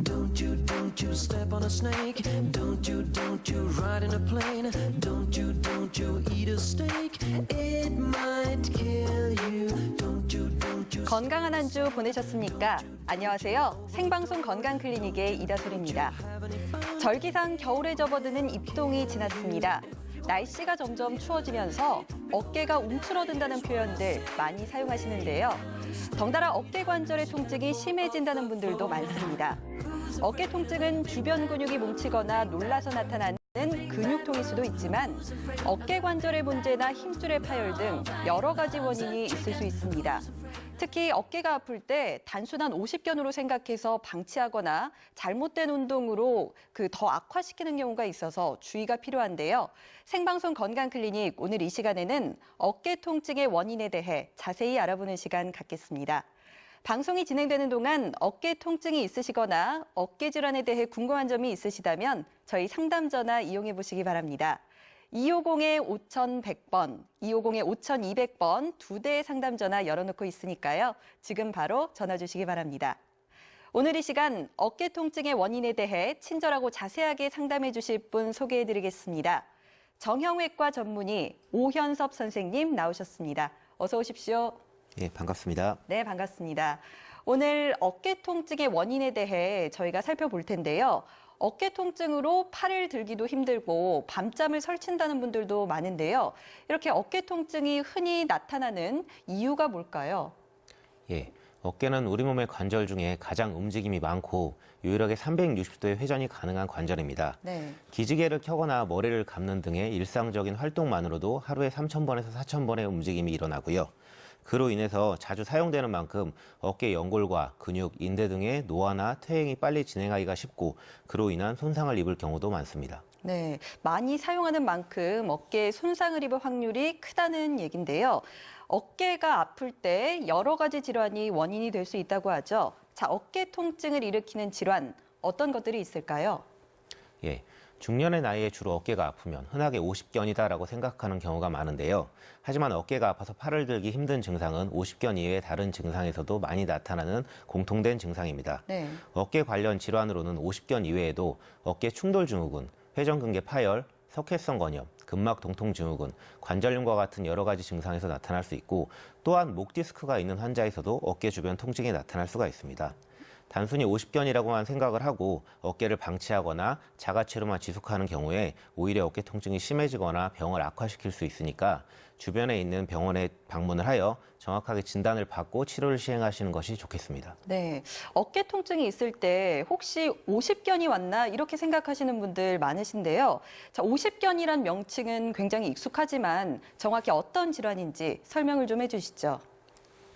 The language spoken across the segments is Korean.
Don't you step on a snake. Don't you ride in a plane. Don't you eat a steak. It might kill you. Don't you. 건강한 한 주 보내셨습니까? 안녕하세요. 생방송 건강클리닉의 이다솔입니다. 절기상 겨울에 접어드는 입동이 지났습니다. 날씨가 점점 추워지면서 어깨가 움츠러든다는 표현들 많이 사용하시는데요. 덩달아 어깨 관절의 통증이 심해진다는 분들도 많습니다. 어깨 통증은 주변 근육이 뭉치거나 놀라서 나타나는 근육통일 수도 있지만 어깨 관절의 문제나 힘줄의 파열 등 여러 가지 원인이 있을 수 있습니다. 특히 어깨가 아플 때 단순한 오십견으로 생각해서 방치하거나 잘못된 운동으로 더 악화시키는 경우가 있어서 주의가 필요한데요. 생방송 건강클리닉 오늘 이 시간에는 어깨 통증의 원인에 대해 자세히 알아보는 시간 갖겠습니다. 방송이 진행되는 동안 어깨 통증이 있으시거나 어깨 질환에 대해 궁금한 점이 있으시다면 저희 상담 전화 이용해 보시기 바랍니다. 250-5100번, 250-5200번 두 대의 상담 전화 열어놓고 있으니까요. 지금 바로 전화 주시기 바랍니다. 오늘 이 시간 어깨 통증의 원인에 대해 친절하고 자세하게 상담해 주실 분 소개해 드리겠습니다. 정형외과 전문의 오현섭 선생님 나오셨습니다. 어서 오십시오. 네, 반갑습니다. 네, 반갑습니다. 오늘 어깨 통증의 원인에 대해 저희가 살펴볼 텐데요. 어깨 통증으로 팔을 들기도 힘들고 밤잠을 설친다는 분들도 많은데요. 이렇게 어깨 통증이 흔히 나타나는 이유가 뭘까요? 예, 어깨는 우리 몸의 관절 중에 가장 움직임이 많고 유일하게 360도의 회전이 가능한 관절입니다. 네. 기지개를 켜거나 머리를 감는 등의 일상적인 활동만으로도 하루에 3,000번에서 4,000번의 움직임이 일어나고요. 그로 인해서 자주 사용되는 만큼 어깨 연골과 근육, 인대 등의 노화나 퇴행이 빨리 진행하기가 쉽고 그로 인한 손상을 입을 경우도 많습니다. 네, 많이 사용하는 만큼 어깨에 손상을 입을 확률이 크다는 얘긴데요. 어깨가 아플 때 여러 가지 질환이 원인이 될 수 있다고 하죠. 자, 어깨 통증을 일으키는 질환 어떤 것들이 있을까요? 예, 중년의 나이에 주로 어깨가 아프면 흔하게 오십견이다라고 생각하는 경우가 많은데요. 하지만 어깨가 아파서 팔을 들기 힘든 증상은 오십견 이외의 다른 증상에서도 많이 나타나는 공통된 증상입니다. 네. 어깨 관련 질환으로는 오십견 이외에도 어깨 충돌 증후군, 회전근개 파열, 석회성 건염, 근막 동통 증후군, 관절염과 같은 여러 가지 증상에서 나타날 수 있고 또한 목 디스크가 있는 환자에서도 어깨 주변 통증이 나타날 수가 있습니다. 단순히 오십견이라고만 생각을 하고 어깨를 방치하거나 자가치료만 지속하는 경우에 오히려 어깨 통증이 심해지거나 병을 악화시킬 수 있으니까 주변에 있는 병원에 방문을 하여 정확하게 진단을 받고 치료를 시행하시는 것이 좋겠습니다. 네, 어깨 통증이 있을 때 혹시 오십견이 왔나 이렇게 생각하시는 분들 많으신데요. 자, 오십견이란 명칭은 굉장히 익숙하지만 정확히 어떤 질환인지 설명을 좀 해주시죠.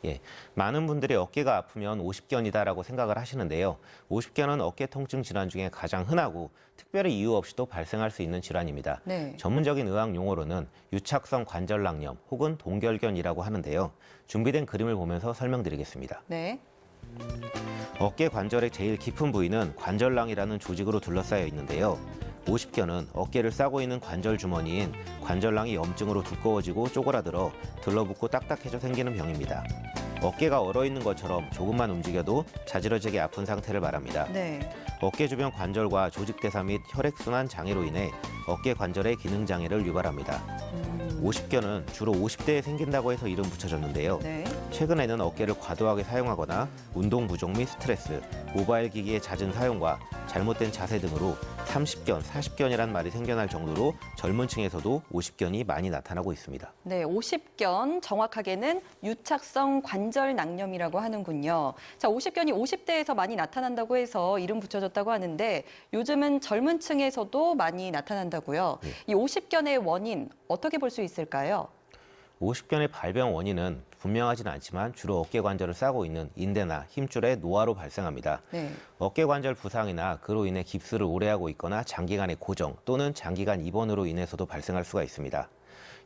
예, 많은 분들이 어깨가 아프면 오십견이다라고 생각을 하시는데요. 오십견은 어깨 통증 질환 중에 가장 흔하고 특별히 이유 없이도 발생할 수 있는 질환입니다. 네. 전문적인 의학 용어로는 유착성 관절낭염 혹은 동결견이라고 하는데요. 준비된 그림을 보면서 설명드리겠습니다. 네. 어깨 관절의 제일 깊은 부위는 관절낭이라는 조직으로 둘러싸여 있는데요. 오십견은 어깨를 싸고 있는 관절 주머니인 관절낭이 염증으로 두꺼워지고 쪼그라들어 들러붙고 딱딱해져 생기는 병입니다. 어깨가 얼어있는 것처럼 조금만 움직여도 자지러지게 아픈 상태를 말합니다. 네. 어깨 주변 관절과 조직대사 및 혈액순환 장애로 인해 어깨 관절의 기능 장애를 유발합니다. 오십견은 주로 50대에 생긴다고 해서 이름 붙여졌는데요. 네. 최근에는 어깨를 과도하게 사용하거나 운동 부족 및 스트레스, 모바일 기기의 잦은 사용과 잘못된 자세 등으로 30견, 40견이란 말이 생겨날 정도로 젊은 층에서도 오십견이 많이 나타나고 있습니다. 네, 오십견, 정확하게는 유착성 관절낭염이라고 하는군요. 자, 오십견이 50대에서 많이 나타난다고 해서 이름 붙여졌다고 하는데 요즘은 젊은 층에서도 많이 나타난다고요. 네. 이 오십견의 원인 어떻게 볼 수 있을까요? 오십견의 발병 원인은 분명하지는 않지만 주로 어깨 관절을 싸고 있는 인대나 힘줄의 노화로 발생합니다. 네. 어깨 관절 부상이나 그로 인해 깁스를 오래 하고 있거나 장기간의 고정 또는 장기간 입원으로 인해서도 발생할 수가 있습니다.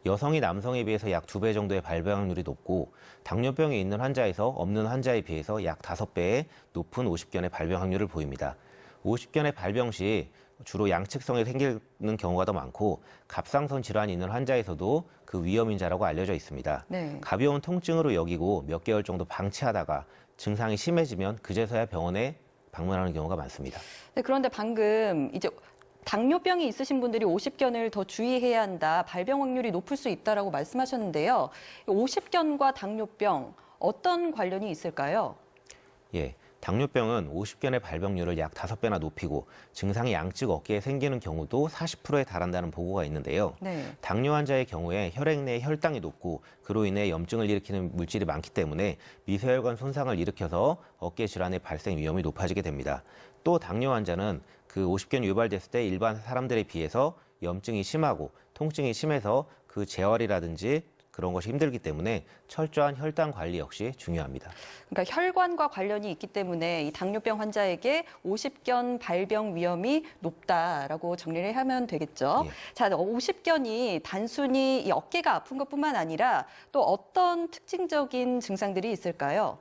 여성이 남성에 비해서 약 2배 정도의 발병률이 높고 당뇨병이 있는 환자에서 없는 환자에 비해서 약 5배의 높은 오십견의 발병 확률을 보입니다. 오십견의 발병 시 주로 양측성에 생기는 경우가 더 많고 갑상선 질환이 있는 환자에서도 그 위험인자라고 알려져 있습니다. 네. 가벼운 통증으로 여기고 몇 개월 정도 방치하다가 증상이 심해지면 그제서야 병원에 방문하는 경우가 많습니다. 네, 그런데 방금 이제 당뇨병이 있으신 분들이 50견을 더 주의해야 한다, 발병 확률이 높을 수 있다라고 말씀하셨는데요. 50견과 당뇨병 어떤 관련이 있을까요? 예, 당뇨병은 50견의 발병률을 약 5배나 높이고 증상이 양측 어깨에 생기는 경우도 40%에 달한다는 보고가 있는데요. 네. 당뇨 환자의 경우에 혈액 내 혈당이 높고 그로 인해 염증을 일으키는 물질이 많기 때문에 미세혈관 손상을 일으켜서 어깨 질환의 발생 위험이 높아지게 됩니다. 또 당뇨 환자는 그 50견이 유발됐을 때 일반 사람들에 비해서 염증이 심하고 통증이 심해서 그 재활이라든지 그런 것이 힘들기 때문에 철저한 혈당 관리 역시 중요합니다. 그러니까 혈관과 관련이 있기 때문에 이 당뇨병 환자에게 50견 발병 위험이 높다라고 정리를 하면 되겠죠. 예. 자, 50견이 단순히 이 어깨가 아픈 것뿐만 아니라 또 어떤 특징적인 증상들이 있을까요?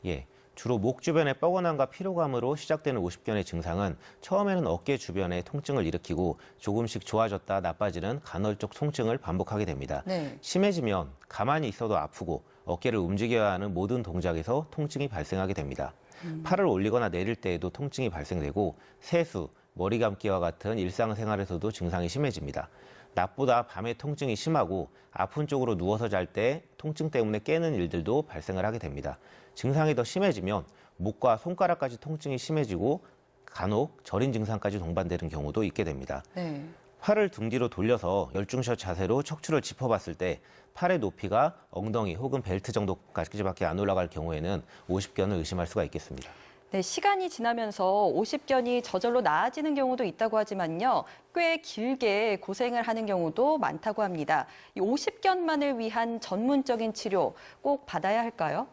예. 주로 목 주변의 뻐근함과 피로감으로 시작되는 50견의 증상은 처음에는 어깨 주변에 통증을 일으키고 조금씩 좋아졌다 나빠지는 간헐적 통증을 반복하게 됩니다. 네. 심해지면 가만히 있어도 아프고 어깨를 움직여야 하는 모든 동작에서 통증이 발생하게 됩니다. 팔을 올리거나 내릴 때에도 통증이 발생되고 세수, 머리 감기와 같은 일상생활에서도 증상이 심해집니다. 낮보다 밤에 통증이 심하고 아픈 쪽으로 누워서 잘 때 통증 때문에 깨는 일들도 발생을 하게 됩니다. 증상이 더 심해지면 목과 손가락까지 통증이 심해지고 간혹 저린 증상까지 동반되는 경우도 있게 됩니다. 네. 팔을 등 뒤로 돌려서 열중샷 자세로 척추를 짚어봤을 때 팔의 높이가 엉덩이 혹은 벨트 정도까지밖에 안 올라갈 경우에는 50견을 의심할 수가 있겠습니다. 네, 시간이 지나면서 50견이 저절로 나아지는 경우도 있다고 하지만요, 꽤 길게 고생을 하는 경우도 많다고 합니다. 이 50견만을 위한 전문적인 치료 꼭 받아야 할까요?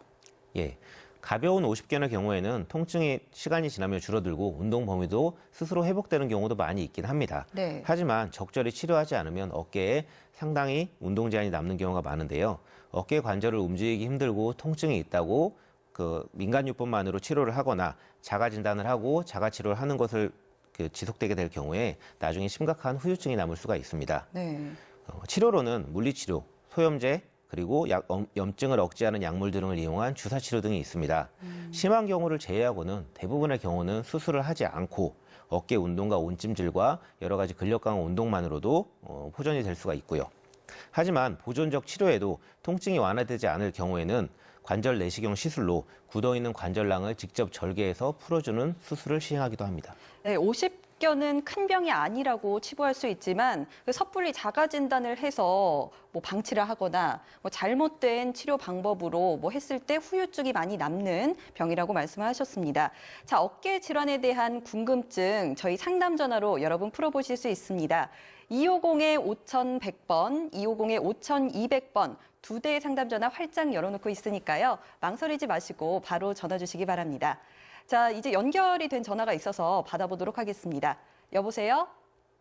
예. 가벼운 50견의 경우에는 통증이 시간이 지나면 줄어들고 운동 범위도 스스로 회복되는 경우도 많이 있긴 합니다. 네. 하지만 적절히 치료하지 않으면 어깨에 상당히 운동 제한이 남는 경우가 많은데요. 어깨 관절을 움직이기 힘들고 통증이 있다고 그 민간요법만으로 치료를 하거나 자가 진단을 하고 자가 치료를 하는 것을 지속되게 될 경우에 나중에 심각한 후유증이 남을 수가 있습니다. 네. 치료로는 물리치료, 소염제, 그리고 염증을 억제하는 약물 등을 이용한 주사치료 등이 있습니다. 심한 경우를 제외하고는 대부분의 경우는 수술을 하지 않고 어깨 운동과 온찜질과 여러 가지 근력 강화 운동만으로도 호전이 될 수가 있고요. 하지만 보존적 치료에도 통증이 완화되지 않을 경우에는 관절 내시경 시술로 굳어있는 관절낭을 직접 절개해서 풀어주는 수술을 시행하기도 합니다. 네, 50견은 큰 병이 아니라고 치부할 수 있지만 그 섣불리 자가 진단을 해서 뭐 방치를 하거나 뭐 잘못된 치료 방법으로 뭐 했을 때 후유증이 많이 남는 병이라고 말씀하셨습니다. 자, 어깨 질환에 대한 궁금증 저희 상담 전화로 여러분 풀어보실 수 있습니다. 250-5100번, 250-5200번 두 대의 상담 전화 활짝 열어놓고 있으니까요. 망설이지 마시고 바로 전화 주시기 바랍니다. 자, 이제 연결이 된 전화가 있어서 받아보도록 하겠습니다. 여보세요?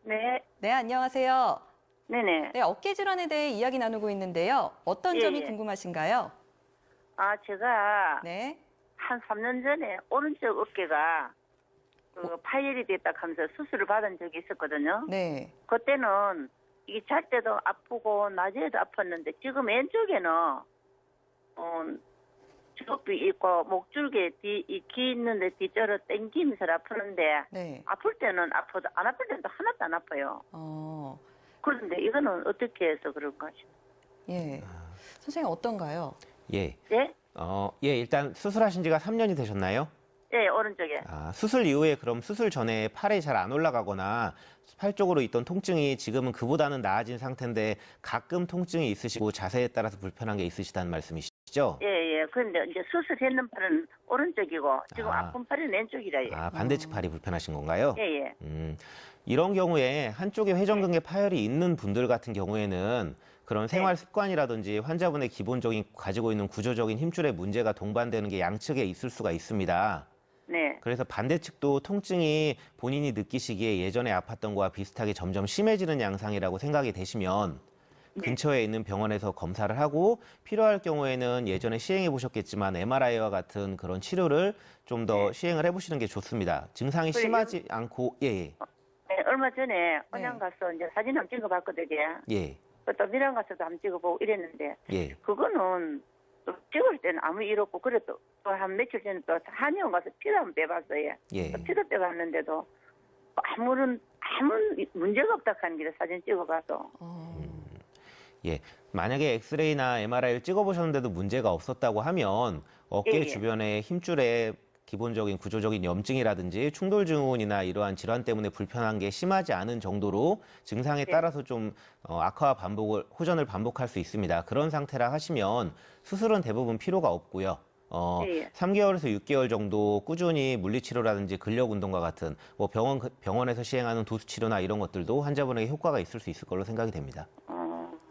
네, 네, 안녕하세요. 네네. 네, 어깨 질환에 대해 이야기 나누고 있는데요. 어떤 점이 예. 궁금하신가요? 제가 네. 한 3년 전에 오른쪽 어깨가 파열이 됐다 하면서 수술을 받은 적이 있었거든요. 네. 그때는 이게 잘 때도 아프고 낮에도 아팠는데 지금 왼쪽에는 주걱도 있고 목줄기에 귀 있는데 뒤쪽으로 당기면서 아프는데 네. 아플 때는 아파도 안 아플 때는 하나도 안 아파요. 그런데 이거는 어떻게 해서 그런 거지? 예. 선생님 어떤가요? 예. 예? 일단 수술하신 지가 3년이 되셨나요? 예, 오른쪽에. 수술 이후에 그럼 수술 전에 팔이 잘 안 올라가거나 팔 쪽으로 있던 통증이 지금은 그보다는 나아진 상태인데 가끔 통증이 있으시고 자세에 따라서 불편한 게 있으시다는 말씀이시죠? 예. 그런데 이제 수술했는 팔은 오른쪽이고 지금 아픈 팔은 왼쪽이라요. 반대측 팔이 불편하신 건가요? 예. 이런 경우에 한쪽에 회전근개 파열이 있는 분들 같은 경우에는 그런 생활 습관이라든지 환자분의 기본적인 가지고 있는 구조적인 힘줄의 문제가 동반되는 게 양측에 있을 수가 있습니다. 네. 그래서 반대측도 통증이 본인이 느끼시기에 예전에 아팠던 거와 비슷하게 점점 심해지는 양상이라고 생각이 되시면 근처에 있는 병원에서 검사를 하고 필요할 경우에는 예전에 시행해 보셨겠지만 MRI와 같은 그런 치료를 좀 더 시행을 해보시는 게 좋습니다. 증상이 심하지 않고 얼마 전에 언양 네. 가서 이제 사진 한번 찍어봤거든요. 예. 또 밀양 가서도 한번 찍어보고 이랬는데 예. 그거는 또 찍을 때는 아무 일 없고 그래도 또 한 며칠 전에 또 한의원 가서 피도 한번 빼봤어요. 예. 또 피도 빼봤는데도 아무 문제가 없다 하는 게 사진 찍어봐서. 예. 만약에 엑스레이나 MRI를 찍어보셨는데도 문제가 없었다고 하면 어깨 예. 주변에 힘줄에 기본적인 구조적인 염증이라든지 충돌 증후군이나 이러한 질환 때문에 불편한 게 심하지 않은 정도로 증상에 따라서 좀 악화와 호전을 반복할 수 있습니다. 그런 상태라 하시면 수술은 대부분 필요가 없고요. 예. 3개월에서 6개월 정도 꾸준히 물리치료라든지 근력운동과 같은 뭐 병원에서 시행하는 도수치료나 이런 것들도 환자분에게 효과가 있을 수 있을 걸로 생각이 됩니다.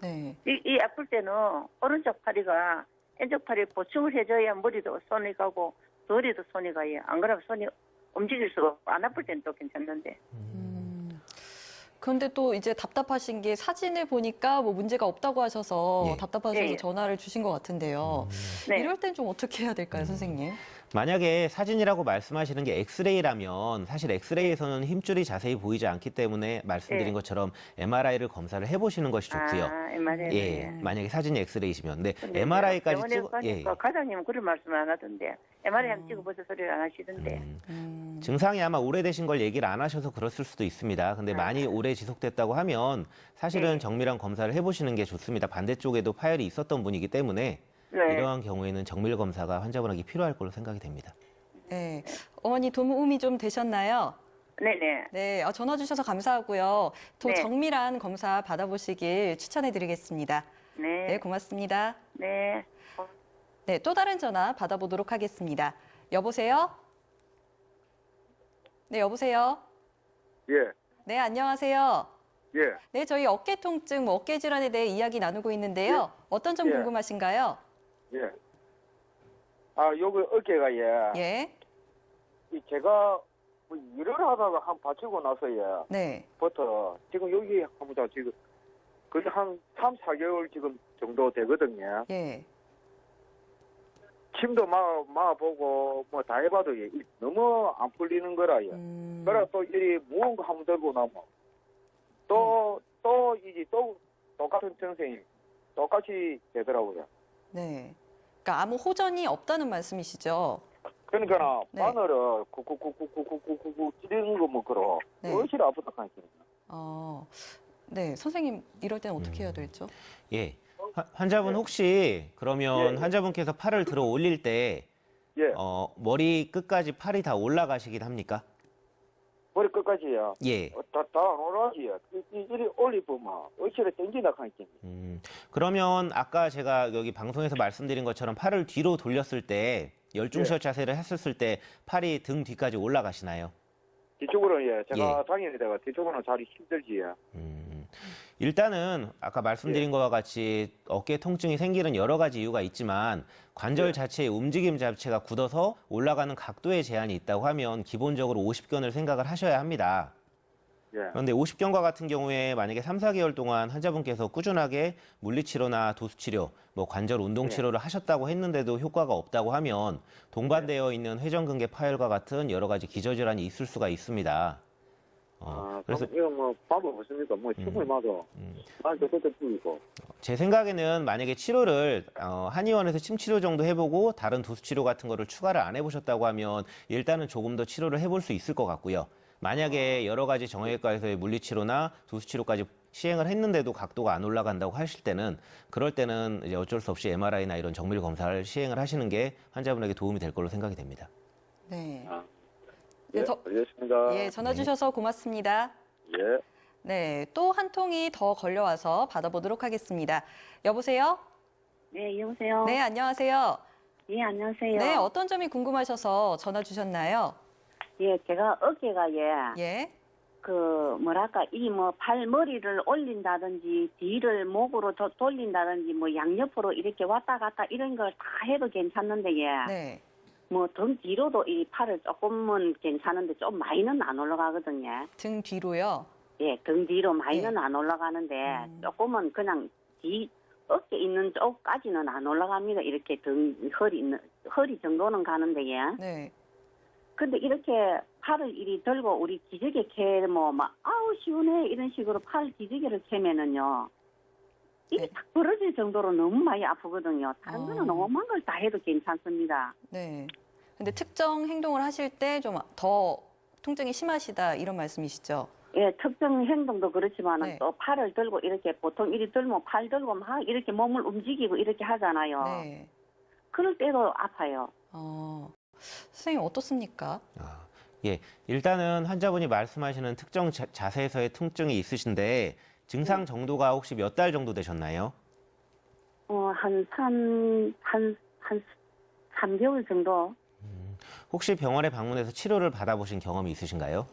네. 이 아플 때는 오른쪽 팔이가 왼쪽 팔이 보충을 해줘야 머리도 손이 가고 머리도 손이 가요. 안 그러면 손이 움직일 수가 없고 안 아플 때는 또 괜찮는데. 그런데 또 이제 답답하신 게 사진을 보니까 뭐 문제가 없다고 하셔서 예. 답답하셔서 예. 전화를 주신 것 같은데요. 네. 이럴 땐 좀 어떻게 해야 될까요, 선생님? 만약에 사진이라고 말씀하시는 게 엑스레이라면 사실 엑스레이에서는 힘줄이 자세히 보이지 않기 때문에 말씀드린 네. 것처럼 MRI를 검사를 해보시는 것이 좋고요. 아, MRI. 예, 만약에 사진이 엑스레이시면. 근데 근데 MRI까지 병원에 찍어, 예. 가니까 과장님은 그런 말씀 안 하던데 MRI 한번 찍어보자 소리를 안 하시던데. 증상이 아마 오래되신 걸 얘기를 안 하셔서 그랬을 수도 있습니다. 근데 많이 오래 지속됐다고 하면 사실은 네. 정밀한 검사를 해보시는 게 좋습니다. 반대쪽에도 파열이 있었던 분이기 때문에 네. 이러한 경우에는 정밀 검사가 환자분에게 필요할 걸로 생각이 됩니다. 네. 어머니 도움이 좀 되셨나요? 네네. 네, 전화 주셔서 감사하고요. 더 네. 정밀한 검사 받아보시길 추천해드리겠습니다. 네. 네, 고맙습니다. 네. 네, 또 다른 전화 받아보도록 하겠습니다. 여보세요? 네, 여보세요? 예, 네, 안녕하세요. 예. 네, 저희 어깨 통증, 어깨 질환에 대해 이야기 나누고 있는데요. 어떤 점 예. 궁금하신가요? 예. 아, 여기 어깨가, 예, 이 제가 뭐 일을 하다가 한 받치고 나서, 네, 부터 지금 여기 한번 지금 거의 한 3, 4개월 지금 정도 되거든요. 예, 침도 막아보고 뭐 다 해봐도 너무 안 풀리는 거라, 그래 또 이 무거운 거 한번 들고 나면 또 똑같은 증상이 똑같이 되더라고요. 네. 그러니까 아무 호전이 없다는 말씀이시죠? 그러니까 네. 바늘을 쿡쿡쿡쿡쿡쿡쿡 찌르는 거 뭐 그러 네. 얼씨를 아프다 하니까. 네, 선생님 이럴 땐 어떻게 해야 될죠? 예. 환자분 혹시 그러면 예. 환자분께서 팔을 들어 올릴 때 예, 머리 끝까지 팔이 다 올라가시긴 합니까? 머리 끝까지요. 예. 다안 올라가지요. 이리 올리보면 얼씨를 땡긴다 하니까. 그러면 아까 제가 여기 방송에서 말씀드린 것처럼 팔을 뒤로 돌렸을 때 열중시어 자세를 했었을 때 팔이 등 뒤까지 올라가시나요? 뒤쪽으로는 제가 예. 당연히 내가 뒤쪽으로는 자리 힘들지요. 일단은 아까 말씀드린 것과 같이 어깨 통증이 생기는 여러 가지 이유가 있지만 관절 예. 자체의 움직임 자체가 굳어서 올라가는 각도에 제한이 있다고 하면 기본적으로 50견을 생각을 하셔야 합니다. 예, 그런데 50견과 같은 경우에 만약에 3, 4개월 동안 환자분께서 꾸준하게 물리치료나 도수치료, 뭐 관절 운동치료를 하셨다고 했는데도 효과가 없다고 하면 동반되어 있는 회전근개 파열과 같은 여러 가지 기저질환이 있을 수가 있습니다. 그래서 이거 뭐 방법 없습니까? 뭐 충분히 맞아. 그때 뿌리고. 제 생각에는 만약에 치료를 한의원에서 침치료 정도 해보고 다른 도수치료 같은 거를 추가를 안 해보셨다고 하면 일단은 조금 더 치료를 해볼 수 있을 것 같고요. 만약에 여러 가지 정형외과에서의 물리치료나 도수치료까지 시행을 했는데도 각도가 안 올라간다고 하실 때는 그럴 때는 이제 어쩔 수 없이 MRI나 이런 정밀 검사를 시행을 하시는 게 환자분에게 도움이 될 걸로 생각이 됩니다. 네. 예, 알겠습니다. 예, 전화 주셔서 고맙습니다. 예. 네, 또 한 통이 더 걸려와서 받아보도록 하겠습니다. 여보세요? 네, 여보세요. 네, 안녕하세요. 예, 안녕하세요. 네, 어떤 점이 궁금하셔서 전화 주셨나요? 예, 제가 어깨가 예, 이 팔머리를 올린다든지 뒤를 목으로 돌린다든지 뭐 양옆으로 이렇게 왔다 갔다 이런 걸 다 해도 괜찮는데 네, 뭐 등 뒤로도 이 팔을 조금은 괜찮은데 좀 많이는 안 올라가거든요. 등 뒤로요. 예, 등 뒤로 많이는 안 올라가는데 조금은 그냥 어깨 있는 쪽까지는 안 올라갑니다. 이렇게 허리 정도는 가는데 네, 근데 이렇게 팔을 이리 들고 우리 기저귀 막 아우 시원해 이런 식으로 팔 뒤지개를 채면은요. 입이 네. 탁 벌어질 정도로 너무 많이 아프거든요. 다른 거는 어. 오만 걸 다 해도 괜찮습니다. 네. 근데 특정 행동을 하실 때 좀 더 통증이 심하시다 이런 말씀이시죠? 예, 특정 행동도 그렇지만 네. 또 팔을 들고 이렇게 보통 이리 들면 팔 들고 막 이렇게 몸을 움직이고 이렇게 하잖아요. 네. 그럴 때도 아파요. 선생님 어떻습니까? 예, 일단은 환자분이 말씀하시는 특정 자세에서의 통증이 있으신데 증상 정도가 혹시 몇 달 정도 되셨나요? 한 3개월 정도. 혹시 병원에 방문해서 치료를 받아보신 경험이 있으신가요?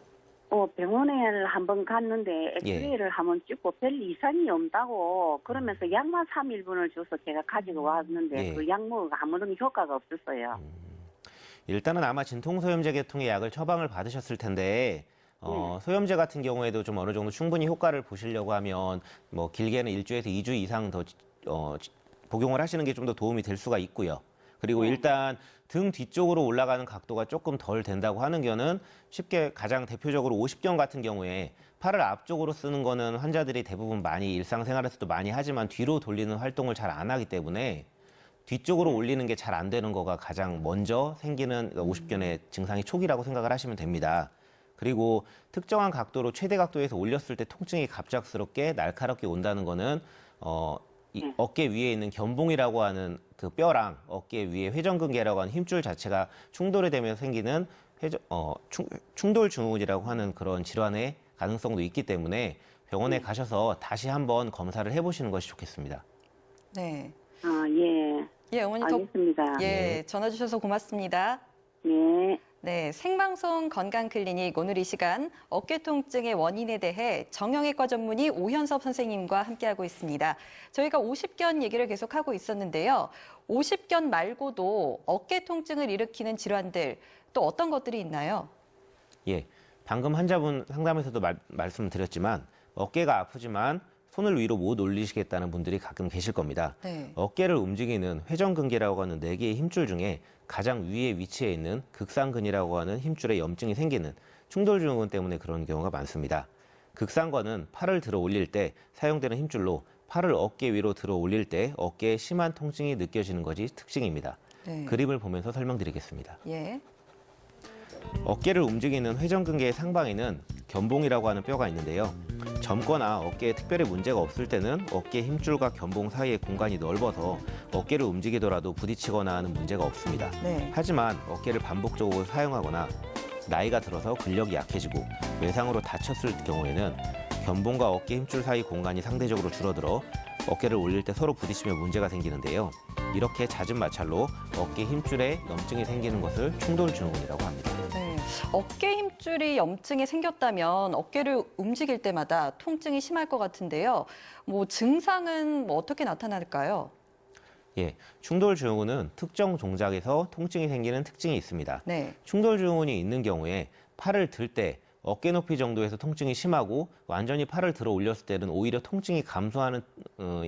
병원에 한번 갔는데 엑스레이를 한번 찍고 별 이상이 없다고 그러면서 약만 3일분을 줘서 제가 가지고 왔는데 예. 그 약 먹어가 아무런 효과가 없었어요. 일단은 아마 진통소염제 계통의 약을 처방을 받으셨을 텐데 소염제 같은 경우에도 좀 어느 정도 충분히 효과를 보시려고 하면 뭐 길게는 1주에서 2주 이상 더 복용을 하시는 게 좀 더 도움이 될 수가 있고요. 그리고 일단 등 뒤쪽으로 올라가는 각도가 조금 덜 된다고 하는 거는 쉽게 가장 대표적으로 50견 같은 경우에 팔을 앞쪽으로 쓰는 거는 환자들이 대부분 많이 일상생활에서도 많이 하지만 뒤로 돌리는 활동을 잘 안 하기 때문에 뒤쪽으로 올리는 게 잘 안 되는 거가 가장 먼저 생기는 50견의 증상이 초기라고 생각을 하시면 됩니다. 그리고 특정한 각도로 최대 각도에서 올렸을 때 통증이 갑작스럽게 날카롭게 온다는 거는 어깨 위에 있는 견봉이라고 하는 그 뼈랑 어깨 위에 회전근개라고 하는 힘줄 자체가 충돌이 되면서 생기는 충돌 증후군이라고 하는 그런 질환의 가능성도 있기 때문에 병원에 가셔서 다시 한번 검사를 해보시는 것이 좋겠습니다. 네. 예. 예, 어머니 알겠습니다. 예, 전화 주셔서 고맙습니다. 네. 네, 생방송 건강클리닉 오늘 이 시간 어깨 통증의 원인에 대해 정형외과 전문의 오현섭 선생님과 함께하고 있습니다. 저희가 50견 얘기를 계속하고 있었는데요. 50견 말고도 어깨 통증을 일으키는 질환들 또 어떤 것들이 있나요? 예, 방금 환자분 상담에서도 말씀드렸지만 어깨가 아프지만 손을 위로 못 올리시겠다는 분들이 가끔 계실 겁니다. 네. 어깨를 움직이는 회전근개라고 하는 4개의 힘줄 중에 가장 위에 위치해 있는 극상근이라고 하는 힘줄에 염증이 생기는 충돌증후군 때문에 그런 경우가 많습니다. 극상근은 팔을 들어 올릴 때 사용되는 힘줄로 팔을 어깨 위로 들어 올릴 때 어깨에 심한 통증이 느껴지는 것이 특징입니다. 네. 그림을 보면서 설명드리겠습니다. 예. 어깨를 움직이는 회전근개의 상방에는 견봉이라고 하는 뼈가 있는데요. 젊거나 어깨에 특별히 문제가 없을 때는 어깨 힘줄과 견봉 사이의 공간이 넓어서 어깨를 움직이더라도 부딪히거나 하는 문제가 없습니다. 네. 하지만 어깨를 반복적으로 사용하거나 나이가 들어서 근력이 약해지고 외상으로 다쳤을 경우에는 견봉과 어깨 힘줄 사이 공간이 상대적으로 줄어들어 어깨를 올릴 때 서로 부딪히며 문제가 생기는데요. 이렇게 잦은 마찰로 어깨 힘줄에 염증이 생기는 것을 충돌증후군이라고 합니다. 네. 어깨 힘줄이 염증이 생겼다면 어깨를 움직일 때마다 통증이 심할 것 같은데요. 뭐 증상은 어떻게 나타날까요? 예, 충돌증후군은 특정 동작에서 통증이 생기는 특징이 있습니다. 네. 충돌증후군이 있는 경우에 팔을 들 때 어깨 높이 정도에서 통증이 심하고 완전히 팔을 들어 올렸을 때는 오히려 통증이 감소하는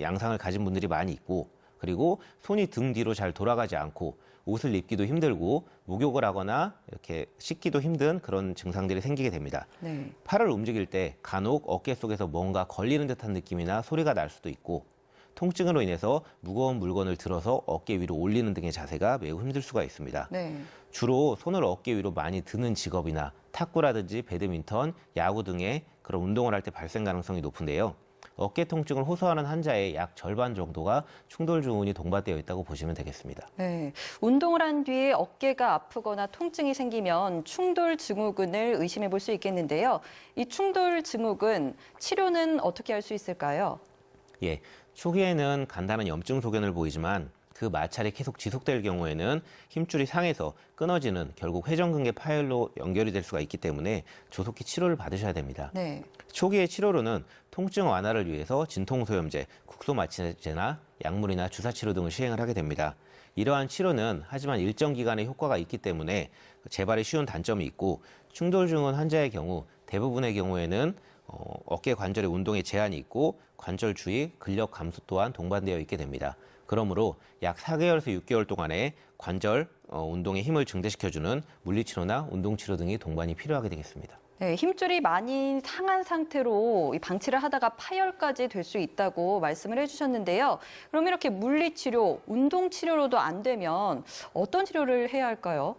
양상을 가진 분들이 많이 있고 그리고 손이 등 뒤로 잘 돌아가지 않고 옷을 입기도 힘들고 목욕을 하거나 이렇게 씻기도 힘든 그런 증상들이 생기게 됩니다. 네. 팔을 움직일 때 간혹 어깨 속에서 뭔가 걸리는 듯한 느낌이나 소리가 날 수도 있고 통증으로 인해서 무거운 물건을 들어서 어깨 위로 올리는 등의 자세가 매우 힘들 수가 있습니다. 네. 주로 손을 어깨 위로 많이 드는 직업이나 탁구라든지 배드민턴, 야구 등의 그런 운동을 할 때 발생 가능성이 높은데요. 어깨 통증을 호소하는 환자의 약 절반 정도가 충돌증후군이 동반되어 있다고 보시면 되겠습니다. 네. 운동을 한 뒤에 어깨가 아프거나 통증이 생기면 충돌증후군을 의심해 볼 수 있겠는데요. 이 충돌증후군 치료는 어떻게 할 수 있을까요? 예, 초기에는 간단한 염증 소견을 보이지만 그 마찰이 계속 지속될 경우에는 힘줄이 상해서 끊어지는 결국 회전근개 파열로 연결이 될 수가 있기 때문에 조속히 치료를 받으셔야 됩니다. 네. 초기의 치료로는 통증 완화를 위해서 진통소염제, 국소마취제나 약물이나 주사치료 등을 시행을 하게 됩니다. 이러한 치료는 하지만 일정 기간의 효과가 있기 때문에 재발이 쉬운 단점이 있고 충돌증후군 환자의 경우 대부분의 경우에는 어깨 관절의 운동에 제한이 있고 관절 주의, 근력 감소 또한 동반되어 있게 됩니다. 그러므로 약 4개월에서 6개월 동안에 관절 운동의 힘을 증대시켜주는 물리치료나 운동치료 등이 동반이 필요하게 되겠습니다. 네, 힘줄이 많이 상한 상태로 이 방치를 하다가 파열까지 될 수 있다고 말씀을 해주셨는데요. 그럼 이렇게 물리치료, 운동치료로도 안 되면 어떤 치료를 해야 할까요?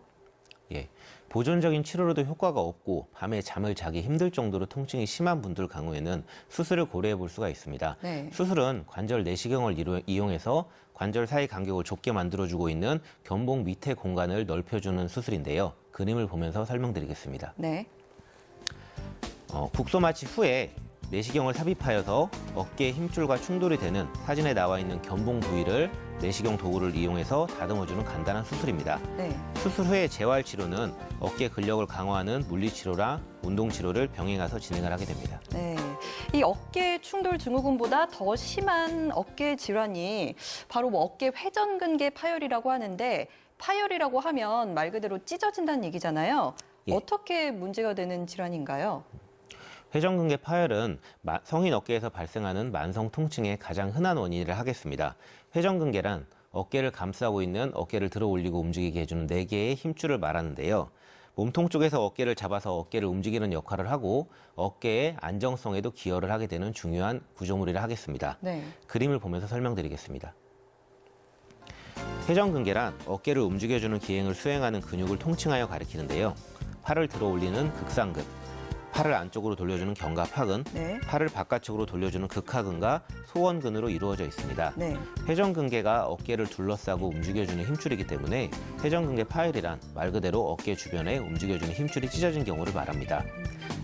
예, 보존적인 치료로도 효과가 없고 밤에 잠을 자기 힘들 정도로 통증이 심한 분들 경우에는 수술을 고려해 볼 수가 있습니다. 네. 수술은 관절 내시경을 이용해서 관절 사이 간격을 좁게 만들어주고 있는 견봉 밑에 공간을 넓혀주는 수술인데요. 그림을 보면서 설명드리겠습니다. 네. 국소 마취 후에 내시경을 삽입하여서 어깨 힘줄과 충돌이 되는 사진에 나와 있는 견봉 부위를 내시경 도구를 이용해서 다듬어주는 간단한 수술입니다. 네. 수술 후의 재활 치료는 어깨 근력을 강화하는 물리치료랑 운동치료를 병행해서 진행을 하게 됩니다. 네. 이 어깨 충돌 증후군보다 더 심한 어깨 질환이 바로 어깨 회전근개 파열이라고 하는데 파열이라고 하면 말 그대로 찢어진다는 얘기잖아요. 예. 어떻게 문제가 되는 질환인가요? 회전근개 파열은 성인 어깨에서 발생하는 만성 통증의 가장 흔한 원인을 하겠습니다. 회전근개란 어깨를 감싸고 있는 어깨를 들어 올리고 움직이게 해주는 4개의 힘줄을 말하는데요. 몸통 쪽에서 어깨를 잡아서 어깨를 움직이는 역할을 하고 어깨의 안정성에도 기여를 하게 되는 중요한 구조물이라 하겠습니다. 네. 그림을 보면서 설명드리겠습니다. 회전근개란 어깨를 움직여주는 기행을 수행하는 근육을 통칭하여 가리키는데요. 팔을 들어 올리는 극상근, 팔을 안쪽으로 돌려주는 견갑하근, 네. 팔을 바깥쪽으로 돌려주는 극하근과 소원근으로 이루어져 있습니다. 네. 회전근개가 어깨를 둘러싸고 움직여주는 힘줄이기 때문에 회전근개 파열이란 말 그대로 어깨 주변에 움직여주는 힘줄이 찢어진 경우를 말합니다.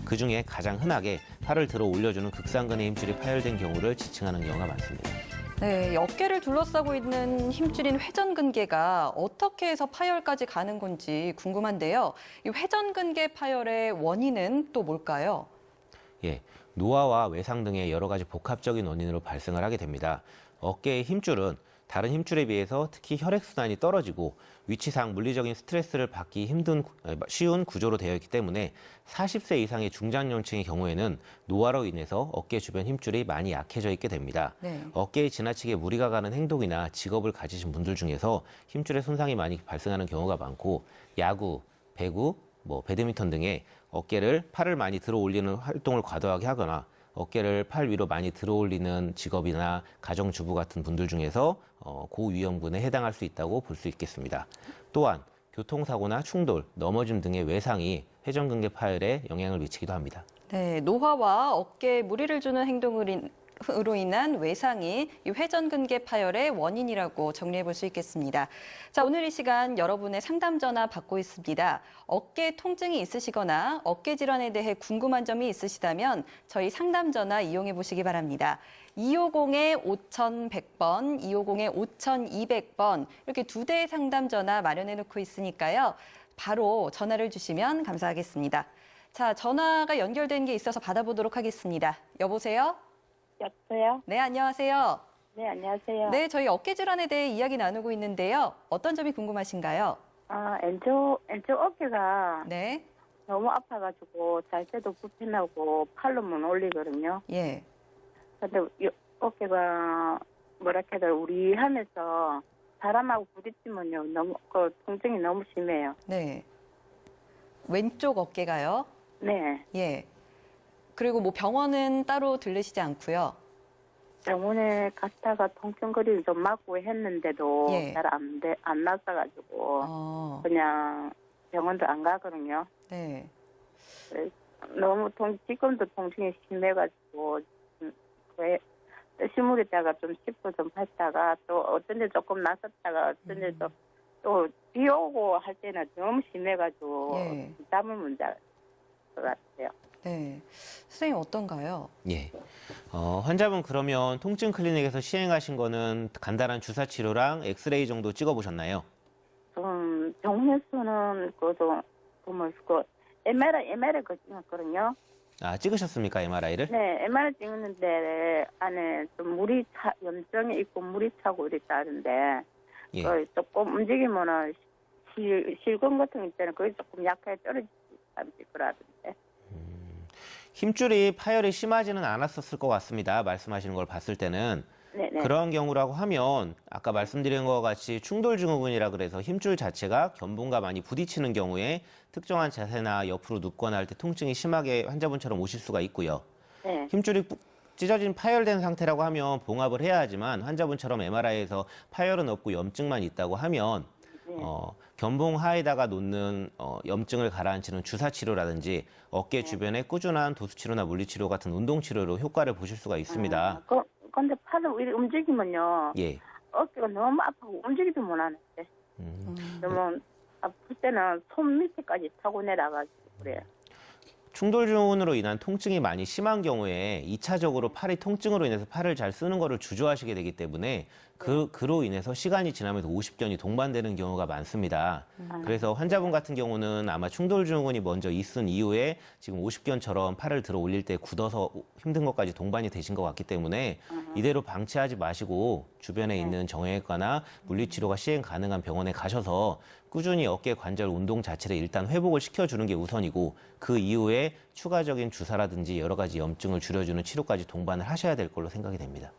그중에 가장 흔하게 팔을 들어 올려주는 극상근의 힘줄이 파열된 경우를 지칭하는 경우가 많습니다. 네, 어깨를 둘러싸고 있는 힘줄인 회전근개가 어떻게 해서 파열까지 가는 건지 궁금한데요. 이 회전근개 파열의 원인은 또 뭘까요? 예, 노화와 외상 등의 여러 가지 복합적인 원인으로 발생을 하게 됩니다. 어깨의 힘줄은 다른 힘줄에 비해서 특히 혈액순환이 떨어지고 위치상 물리적인 스트레스를 받기 쉬운 구조로 되어 있기 때문에 40세 이상의 중장년층의 경우에는 노화로 인해서 어깨 주변 힘줄이 많이 약해져 있게 됩니다. 네. 어깨에 지나치게 무리가 가는 행동이나 직업을 가지신 분들 중에서 힘줄의 손상이 많이 발생하는 경우가 많고 야구, 배구, 배드민턴 등의 팔을 많이 들어 올리는 활동을 과도하게 하거나 어깨를 팔 위로 많이 들어 올리는 직업이나 가정주부 같은 분들 중에서 고위험군에 해당할 수 있다고 볼 수 있겠습니다. 또한 교통사고나 충돌, 넘어짐 등의 외상이 회전근개 파열에 영향을 미치기도 합니다. 네, 노화와 어깨에 무리를 주는 행동으로 인한 외상이 이 회전근개 파열의 원인이라고 정리해 볼 수 있겠습니다. 자, 오늘 이 시간 여러분의 상담 전화 받고 있습니다. 어깨 통증이 있으시거나 어깨 질환에 대해 궁금한 점이 있으시다면 저희 상담 전화 이용해 보시기 바랍니다. 250-5100번, 250-5200번 이렇게 2대의 상담 전화 마련해 놓고 있으니까요. 바로 전화를 주시면 감사하겠습니다. 자, 전화가 연결된 게 있어서 받아보도록 하겠습니다. 여보세요? 여보세요? 네, 안녕하세요. 네, 안녕하세요. 네, 저희 어깨 질환에 대해 이야기 나누고 있는데요. 어떤 점이 궁금하신가요? 왼쪽 어깨가 네, 너무 아파가지고 잘 때도 불편하고 팔로 못 올리거든요. 예, 근데 어깨가 뭐라 해야 되나 우리하면서 사람하고 부딪히면요 너무 통증이 너무 심해요. 네. 왼쪽 어깨가요? 네, 예. 그리고 병원은 따로 들르시지 않고요. 병원에 갔다가 통증거리를 좀 맞고 했는데도 예. 잘 안 났어가지고 그냥 병원도 안 가거든요. 네. 너무 지금도 통증이 심해가지고 왜 시무리다가 좀 씹고 좀 했다가 또 어떤 데 조금 났었다가 어떤 데 또 비 오고 할 때는 너무 심해가지고 예. 땀을 문제인 것 같아요. 네. 선생님 어떤가요? 예. 환자분 그러면 통증 클리닉에서 시행하신 거는 간단한 주사 치료랑 엑스레이 정도 찍어보셨나요? 병원에서는 MRI 찍었거든요. 아, 찍으셨습니까, MRI를? 네, MRI 찍었는데 안에 좀 물이 염증이 있고 물이 차고 이랬다는데 예. 조금 움직이면은 실금 같은 거 있잖아요. 그게 조금 약하게 떨어지지 거라던데. 힘줄이 파열이 심하지는 않았었을 것 같습니다. 말씀하시는 걸 봤을 때는. 네네. 그런 경우라고 하면 아까 말씀드린 것과 같이 충돌증후군이라 그래서 힘줄 자체가 견본과 많이 부딪히는 경우에 특정한 자세나 옆으로 눕거나 할 때 통증이 심하게 환자분처럼 오실 수가 있고요. 네. 힘줄이 찢어진 파열된 상태라고 하면 봉합을 해야 하지만 환자분처럼 MRI에서 파열은 없고 염증만 있다고 하면 견봉 하에다가 놓는 염증을 가라앉히는 주사 치료라든지 어깨 주변에 꾸준한 도수 치료나 물리 치료 같은 운동 치료로 효과를 보실 수가 있습니다. 근데 팔을 이렇게 움직이면요. 예. 어깨가 너무 아프고 움직이도 못하는데. 너무 아플 때는 손 밑에까지 타고 내려가지고 그래요. 충돌증후군으로 인한 통증이 많이 심한 경우에 2차적으로 팔이 통증으로 인해서 팔을 잘 쓰는 거를 주저하시게 되기 때문에 그로 인해서 시간이 지나면서 50견이 동반되는 경우가 많습니다. 그래서 환자분 같은 경우는 아마 충돌증후군이 먼저 있은 이후에 지금 50견처럼 팔을 들어 올릴 때 굳어서 힘든 것까지 동반이 되신 것 같기 때문에 이대로 방치하지 마시고 주변에 있는 정형외과나 물리치료가 시행 가능한 병원에 가셔서 꾸준히 어깨 관절 운동 자체를 일단 회복을 시켜주는 게 우선이고 그 이후에 추가적인 주사라든지 여러 가지 염증을 줄여주는 치료까지 동반을 하셔야 될 걸로 생각이 됩니다.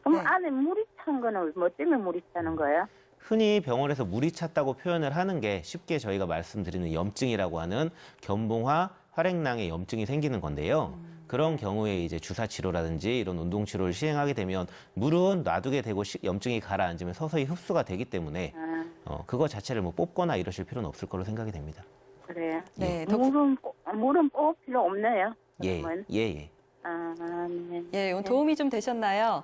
그럼 네. 안에 물이 찬 거는 뭐 때문에 물이 차는 거예요? 흔히 병원에서 물이 찼다고 표현을 하는 게 쉽게 저희가 말씀드리는 염증이라고 하는 견봉화 활액낭에 염증이 생기는 건데요. 그런 경우에 이제 주사 치료라든지 이런 운동 치료를 시행하게 되면 물은 놔두게 되고 염증이 가라앉으면 서서히 흡수가 되기 때문에 그거 자체를 뭐 뽑거나 이러실 필요는 없을 걸로 생각이 됩니다. 그래요? 네, 물은 뽑을 필요 없네요. 예, 그러면. 예. 네. 예, 오늘 도움이 좀 되셨나요?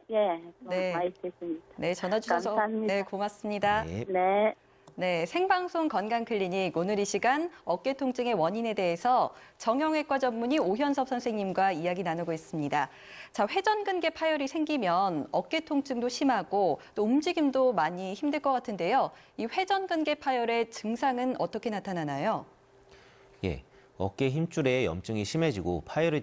예. 네. 많이 됐습니다. 네, 전화 주셔서 감사합니다. 네, 고맙습니다. 네. 네. 네, 생방송 건강클리닉 오늘 이 시간 어깨 통증의 원인에 대해서 정형외과 전문의 오현섭 선생님과 이야기 나누고 있습니다. 자, 회전근개 파열이 생기면 어깨 통증도 심하고 또 움직임도 많이 힘들 것 같은데요. 이 회전근개 파열의 증상은 어떻게 나타나나요? 예, 어깨 힘줄에 염증이 심해지고 파열이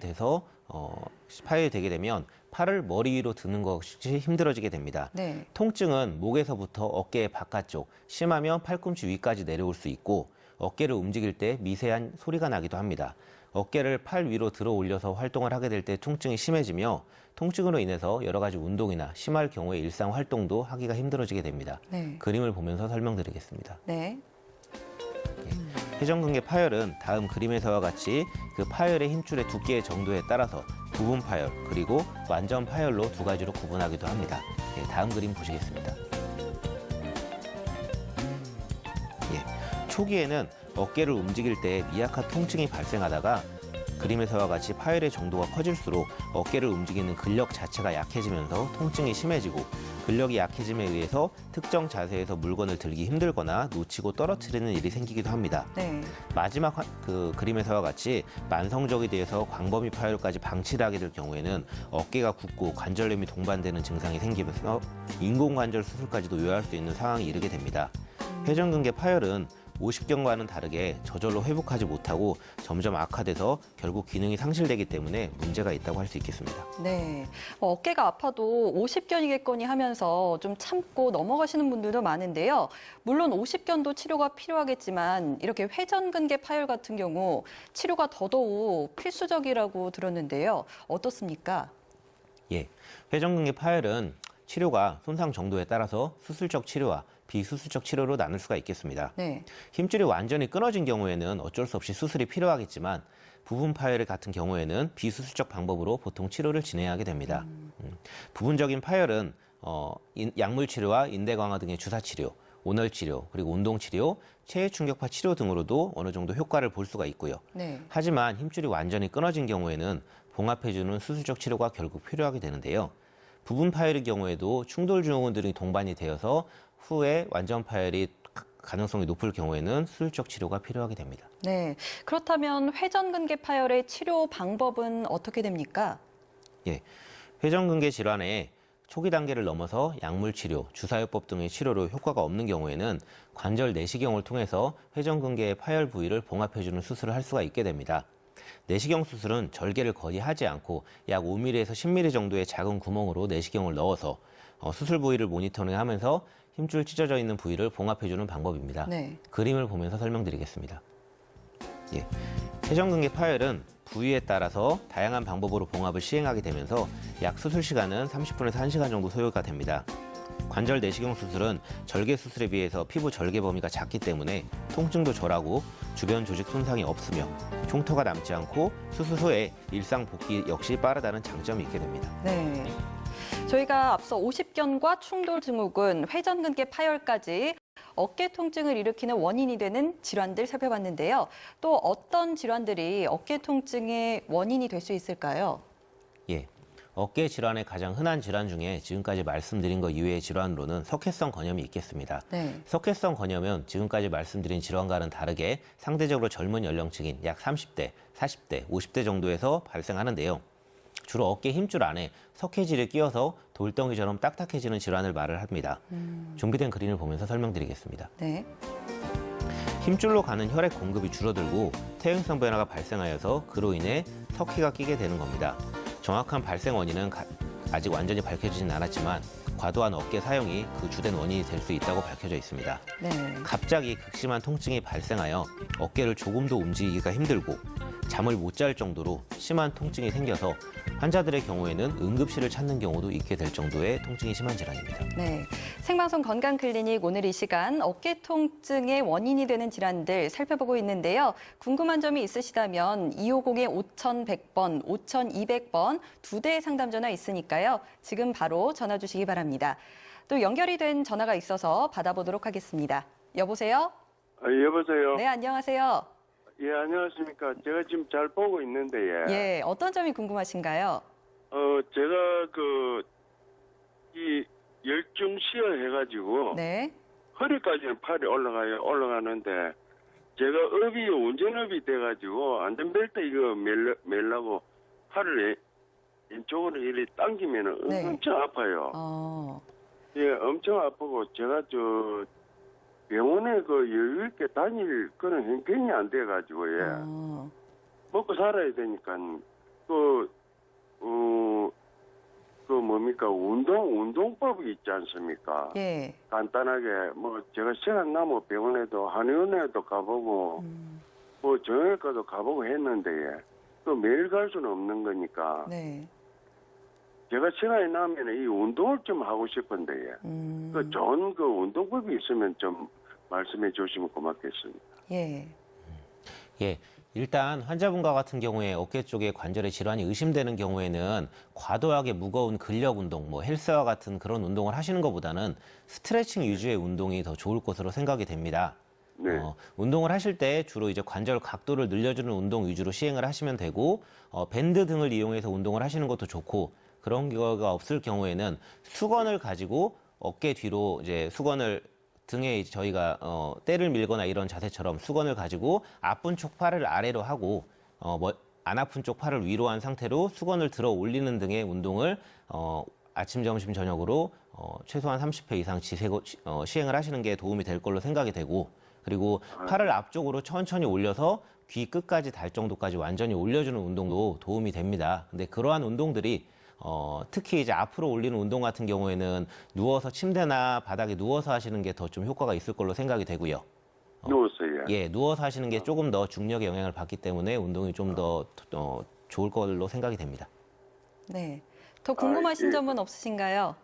되게 되면 팔을 머리 위로 드는 것이 힘들어지게 됩니다. 네. 통증은 목에서부터 어깨의 바깥쪽, 심하면 팔꿈치 위까지 내려올 수 있고 어깨를 움직일 때 미세한 소리가 나기도 합니다. 어깨를 팔 위로 들어 올려서 활동을 하게 될 때 통증이 심해지며 통증으로 인해서 여러 가지 운동이나 심할 경우에 일상 활동도 하기가 힘들어지게 됩니다. 네. 그림을 보면서 설명드리겠습니다. 네. 회전근개 파열은 다음 그림에서와 같이 그 파열의 힘줄의 두께의 정도에 따라서 부분 파열 그리고 완전 파열로 두 가지로 구분하기도 합니다. 예, 다음 그림 보시겠습니다. 예, 초기에는 어깨를 움직일 때 미약한 통증이 발생하다가 그림에서와 같이 파열의 정도가 커질수록 어깨를 움직이는 근력 자체가 약해지면서 통증이 심해지고 근력이 약해짐에 의해서 특정 자세에서 물건을 들기 힘들거나 놓치고 떨어뜨리는 일이 생기기도 합니다. 네. 마지막 그 그림에서와 같이 만성적이 돼서 광범위 파열까지 방치를 하게 될 경우에는 어깨가 굽고 관절염이 동반되는 증상이 생기면서 인공관절 수술까지도 요할 수 있는 상황이 이르게 됩니다. 회전근개 파열은 50견과는 다르게 저절로 회복하지 못하고 점점 악화돼서 결국 기능이 상실되기 때문에 문제가 있다고 할 수 있겠습니다. 네. 어깨가 아파도 50견이겠거니 하면서 좀 참고 넘어가시는 분들도 많은데요. 물론 50견도 치료가 필요하겠지만 이렇게 회전근개 파열 같은 경우 치료가 더더욱 필수적이라고 들었는데요. 어떻습니까? 예, 회전근개 파열은 치료가 손상 정도에 따라서 수술적 치료와 비수술적 치료로 나눌 수가 있겠습니다. 네. 힘줄이 완전히 끊어진 경우에는 어쩔 수 없이 수술이 필요하겠지만 부분 파열 같은 경우에는 비수술적 방법으로 보통 치료를 진행하게 됩니다. 부분적인 파열은 약물 치료와 인대 강화 등의 주사 치료, 온열 치료, 그리고 운동 치료, 체외 충격파 치료 등으로도 어느 정도 효과를 볼 수가 있고요. 네. 하지만 힘줄이 완전히 끊어진 경우에는 봉합해주는 수술적 치료가 결국 필요하게 되는데요. 부분 파열의 경우에도 충돌증후군들이 동반이 되어서 후에 완전 파열이 가능성이 높을 경우에는 수술적 치료가 필요하게 됩니다. 네. 그렇다면 회전근개 파열의 치료 방법은 어떻게 됩니까? 예, 회전근개 질환의 초기 단계를 넘어서 약물 치료, 주사요법 등의 치료로 효과가 없는 경우에는 관절 내시경을 통해서 회전근개의 파열 부위를 봉합해주는 수술을 할 수가 있게 됩니다. 내시경 수술은 절개를 거의 하지 않고 약 5mm에서 10mm 정도의 작은 구멍으로 내시경을 넣어서 수술 부위를 모니터링하면서 힘줄 찢어져 있는 부위를 봉합해주는 방법입니다. 네. 그림을 보면서 설명드리겠습니다. 예, 회전근개 파열은 부위에 따라서 다양한 방법으로 봉합을 시행하게 되면서 약 수술 시간은 30분에서 1시간 정도 소요가 됩니다. 관절 내시경 수술은 절개 수술에 비해서 피부 절개 범위가 작기 때문에 통증도 덜하고 주변 조직 손상이 없으며 흉터가 남지 않고 수술 후에 일상 복귀 역시 빠르다는 장점이 있게 됩니다. 네. 저희가 앞서 오십견과 충돌 증후군, 회전근개 파열까지 어깨 통증을 일으키는 원인이 되는 질환들 살펴봤는데요. 또 어떤 질환들이 어깨 통증의 원인이 될 수 있을까요? 예. 어깨 질환의 가장 흔한 질환 중에 지금까지 말씀드린 것 이외의 질환으로는 석회성 건염이 있겠습니다. 네. 석회성 건염은 지금까지 말씀드린 질환과는 다르게 상대적으로 젊은 연령층인 약 30대, 40대, 50대 정도에서 발생하는데요. 주로 어깨 힘줄 안에 석회질이 끼어서 돌덩이처럼 딱딱해지는 질환을 말을 합니다. 준비된 그림을 보면서 설명드리겠습니다. 네. 힘줄로 가는 혈액 공급이 줄어들고 퇴행성 변화가 발생하여서 그로 인해 석회가 끼게 되는 겁니다. 정확한 발생 원인은 아직 완전히 밝혀지진 않았지만 과도한 어깨 사용이 그 주된 원인이 될 수 있다고 밝혀져 있습니다. 네. 갑자기 극심한 통증이 발생하여 어깨를 조금도 움직이기가 힘들고 잠을 못 잘 정도로 심한 통증이 생겨서 환자들의 경우에는 응급실을 찾는 경우도 있게 될 정도의 통증이 심한 질환입니다. 네. 생방송 건강클리닉 오늘 이 시간 어깨 통증의 원인이 되는 질환들 살펴보고 있는데요. 궁금한 점이 있으시다면 250-5100번, 5200번 두 대의 상담 전화 있으니까요. 지금 바로 전화 주시기 바랍니다. 또 연결이 된 전화가 있어서 받아보도록 하겠습니다. 여보세요? 여보세요? 네, 안녕하세요. 예, 안녕하십니까. 제가 지금 잘 보고 있는데, 예, 어떤 점이 궁금하신가요? 제가 이 열중시열 해가지고, 네. 허리까지는 팔이 올라가는데, 제가 운전업이 돼가지고, 안전벨트 이거 멜라고 팔을 왼쪽으로 이렇게 당기면 네. 엄청 아파요. 예, 엄청 아프고, 제가 병원에 여유 있게 다닐 그런 형편이 안 돼가지고, 예. 먹고 살아야 되니까, 운동법이 있지 않습니까? 예. 간단하게, 제가 시간 나면 병원에도, 한의원에도 가보고, 정형외과도 가보고 했는데, 예. 또 매일 갈 수는 없는 거니까, 네. 제가 시간이 나면 이 운동을 좀 하고 싶은데, 예. 좋은 운동법이 있으면 좀 말씀해 주시면 고맙겠습니다. 예. 예, 일단 환자분과 같은 경우에 어깨 쪽에 관절에 질환이 의심되는 경우에는 과도하게 무거운 근력 운동, 헬스와 같은 그런 운동을 하시는 것보다는 스트레칭 위주의 운동이 더 좋을 것으로 생각이 됩니다. 네. 운동을 하실 때 주로 이제 관절 각도를 늘려주는 운동 위주로 시행을 하시면 되고, 밴드 등을 이용해서 운동을 하시는 것도 좋고, 그런 경우가 없을 경우에는 수건을 가지고 어깨 뒤로 이제 수건을 등에 저희가 때를 밀거나 이런 자세처럼 수건을 가지고 아픈 쪽 팔을 아래로 하고 안 아픈 쪽 팔을 위로 한 상태로 수건을 들어 올리는 등의 운동을 아침, 점심, 저녁으로 최소한 30회 이상 시행을 하시는 게 도움이 될 걸로 생각이 되고, 그리고 팔을 앞쪽으로 천천히 올려서 귀 끝까지 닿을 정도까지 완전히 올려주는 운동도 도움이 됩니다. 근데 그러한 운동들이 특히 이제 앞으로 올리는 운동 같은 경우에는 누워서 침대나 바닥에 누워서 하시는 게 더 좀 효과가 있을 걸로 생각이 되고요. 누웠어요. 예, 누워서 하시는 게 조금 더 중력의 영향을 받기 때문에 운동이 좀 더 좋을 걸로 생각이 됩니다. 네. 더 궁금하신 예. 점은 없으신가요?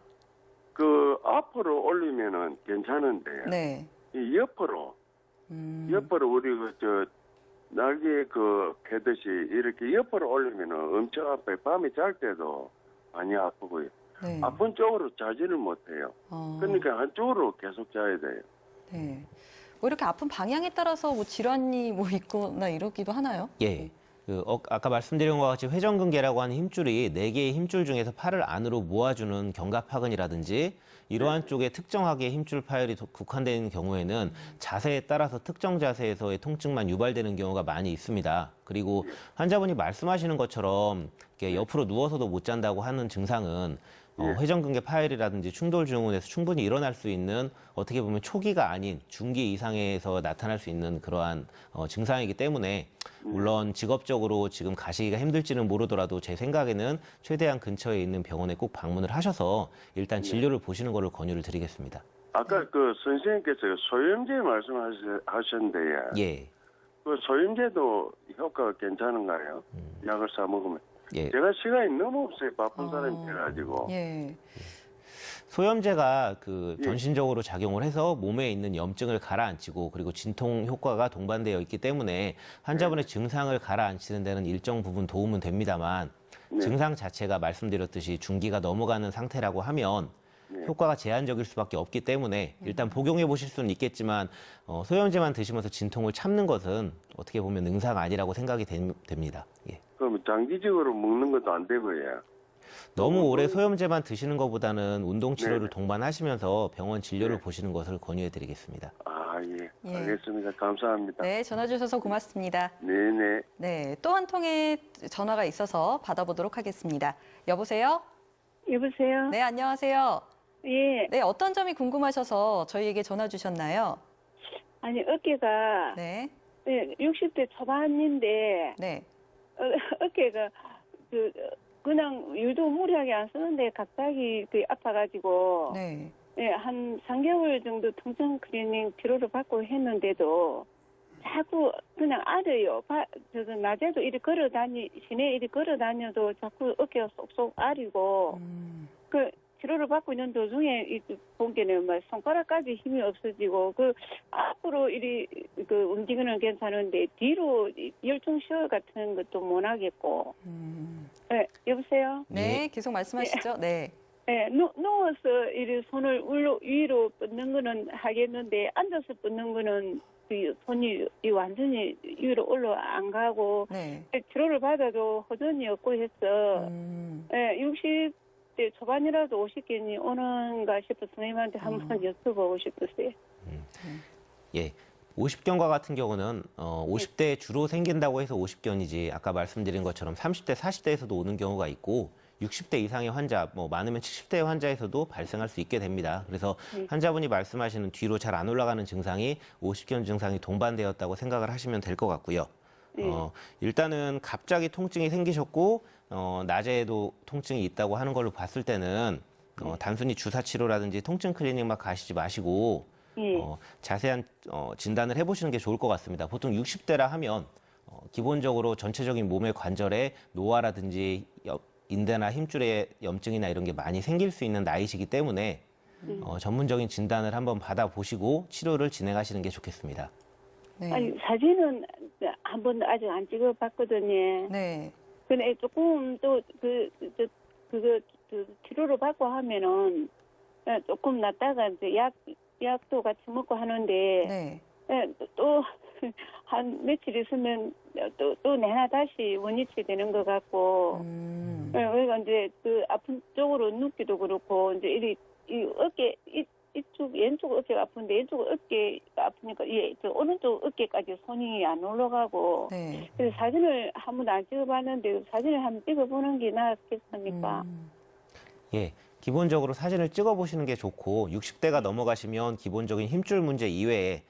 앞으로 올리면은 괜찮은데, 네. 이 옆으로 우리 날개 패듯이 이렇게 옆으로 올리면은 엄청 아파요. 밤에 잘 때도 많이 아프고요. 네. 아픈 쪽으로 자지를 못해요. 그러니까 한쪽으로 계속 자야 돼요. 네. 이렇게 아픈 방향에 따라서 질환이 있거나 이러기도 하나요? 예. 아까 말씀드린 것과 같이 회전근개라고 하는 힘줄이 4개의 힘줄 중에서 팔을 안으로 모아주는 견갑하근이라든지 이러한 쪽에 특정하게 힘줄 파열이 국한되어 있는 경우에는 자세에 따라서 특정 자세에서의 통증만 유발되는 경우가 많이 있습니다. 그리고 환자분이 말씀하시는 것처럼 이렇게 옆으로 누워서도 못 잔다고 하는 증상은 회전근개 파열이라든지 충돌 증후군에서 충분히 일어날 수 있는 어떻게 보면 초기가 아닌 중기 이상에서 나타날 수 있는 그러한 증상이기 때문에 물론 직업적으로 지금 가시기가 힘들지는 모르더라도 제 생각에는 최대한 근처에 있는 병원에 꼭 방문을 하셔서 일단 진료를 보시는 거를 권유를 드리겠습니다. 아까 선생님께서 소염제 말씀하셨는데, 예. 그 소염제도 효과가 괜찮은가요? 약을 사 먹으면. 예. 제가 시간이 너무 없어요. 바쁜 사람이 돼가지고. 예. 소염제가 그 예. 전신적으로 작용을 해서 몸에 있는 염증을 가라앉히고 그리고 진통 효과가 동반되어 있기 때문에 환자분의 증상을 가라앉히는 데는 일정 부분 도움은 됩니다만 네. 증상 자체가 말씀드렸듯이 중기가 넘어가는 상태라고 하면 효과가 제한적일 수밖에 없기 때문에 일단 복용해 보실 수는 있겠지만 소염제만 드시면서 진통을 참는 것은 어떻게 보면 응사가 아니라고 생각이 됩니다. 예. 그럼 장기적으로 먹는 것도 안 되고요. 너무 오래 소염제만 드시는 것보다는 운동 치료를 네네. 동반하시면서 병원 진료를 네. 보시는 것을 권유해 드리겠습니다. 아, 예. 예. 알겠습니다. 감사합니다. 네, 전화 주셔서 고맙습니다. 네네. 네, 또 한 통의 전화가 있어서 받아보도록 하겠습니다. 여보세요? 여보세요? 네, 안녕하세요. 예. 네, 어떤 점이 궁금하셔서 저희에게 전화 주셨나요? 아니, 어깨가 네, 60대 초반인데, 네, 어깨가 그냥 일도 무리하게 안 쓰는데 갑자기 아파가지고, 네. 예, 한 3개월 정도 통증 클리닉 치료를 받고 했는데도 자꾸 그냥 앓아요. 낮에도 이리 시내에 이리 걸어 다녀도 자꾸 어깨가 쏙쏙 앓이고, 치료를 받고 있는 도중에 본게는 손가락까지 힘이 없어지고 앞으로 이리 움직이는 괜찮은데 뒤로 열중시열 같은 것도 못 하겠고. 네, 여보세요? 네, 계속 말씀하시죠. 네. 네, 누워서 이리 손을 위로 뻗는 거는 하겠는데 앉아서 뻗는 거는 손이 완전히 위로 올라 안 가고 네. 치료를 받아도 호전이 없고 해서 60대 초반이라도 50견이 오는가 싶어서 선생님한테 한번 여쭤보고 싶었어요. 예. 50견과 같은 경우는 50대에 주로 생긴다고 해서 50견이지 아까 말씀드린 것처럼 30대, 40대에서도 오는 경우가 있고 60대 이상의 환자, 많으면 70대 환자에서도 발생할 수 있게 됩니다. 그래서 환자분이 말씀하시는 뒤로 잘 안 올라가는 증상이 50견 증상이 동반되었다고 생각을 하시면 될 것 같고요. 일단은 갑자기 통증이 생기셨고 낮에도 통증이 있다고 하는 걸로 봤을 때는 단순히 주사 치료라든지 통증 클리닉만 가시지 마시고 자세한 진단을 해보시는 게 좋을 것 같습니다. 보통 60대라 하면 기본적으로 전체적인 몸의 관절에 노화라든지 인대나 힘줄에 염증이나 이런 게 많이 생길 수 있는 나이시기 때문에 전문적인 진단을 한번 받아보시고 치료를 진행하시는 게 좋겠습니다. 네. 아니, 사진은 한 번도 아직 안 찍어봤거든요. 네. 근데 조금 또 그거 치료를 받고 하면은 조금 낫다가 이제 약도 같이 먹고 하는데 네. 또 한 며칠 있으면 또 내나 다시 원위치 되는 것 같고 그러니까 이제 아픈 쪽으로 눕기도 그렇고 이제 이 어깨 이쪽 왼쪽 어깨가 아픈데 왼쪽 어깨가 아프니까 오른쪽 어깨까지 손이 안 올라가고 그래서 사진을 한 번도 안 찍어봤는데 사진을 한번 찍어보는 게 낫겠습니까? 예. 기본적으로 사진을 찍어보시는 게 좋고 60대가 넘어가시면 기본적인 힘줄 문제 이외에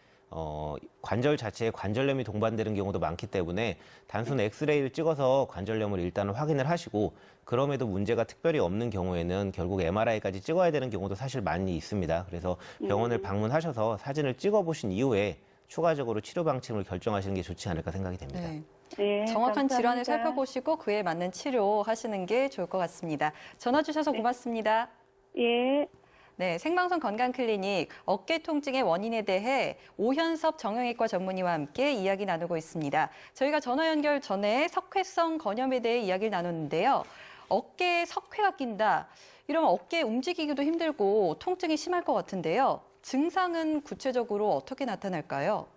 관절 자체에 관절염이 동반되는 경우도 많기 때문에 단순 엑스레이를 찍어서 관절염을 일단 확인을 하시고 그럼에도 문제가 특별히 없는 경우에는 결국 MRI까지 찍어야 되는 경우도 사실 많이 있습니다. 그래서 병원을 방문하셔서 사진을 찍어보신 이후에 추가적으로 치료 방침을 결정하시는 게 좋지 않을까 생각이 됩니다. 네. 네, 정확한 감사합니다. 질환을 살펴보시고 그에 맞는 치료하시는 게 좋을 것 같습니다. 전화 주셔서 고맙습니다. 예. 네, 생방송 건강클리닉 어깨 통증의 원인에 대해 오현섭 정형외과 전문의와 함께 이야기 나누고 있습니다. 저희가 전화 연결 전에 석회성 건염에 대해 이야기를 나눴는데요. 어깨에 석회가 낀다. 이러면 어깨 움직이기도 힘들고 통증이 심할 것 같은데요. 증상은 구체적으로 어떻게 나타날까요?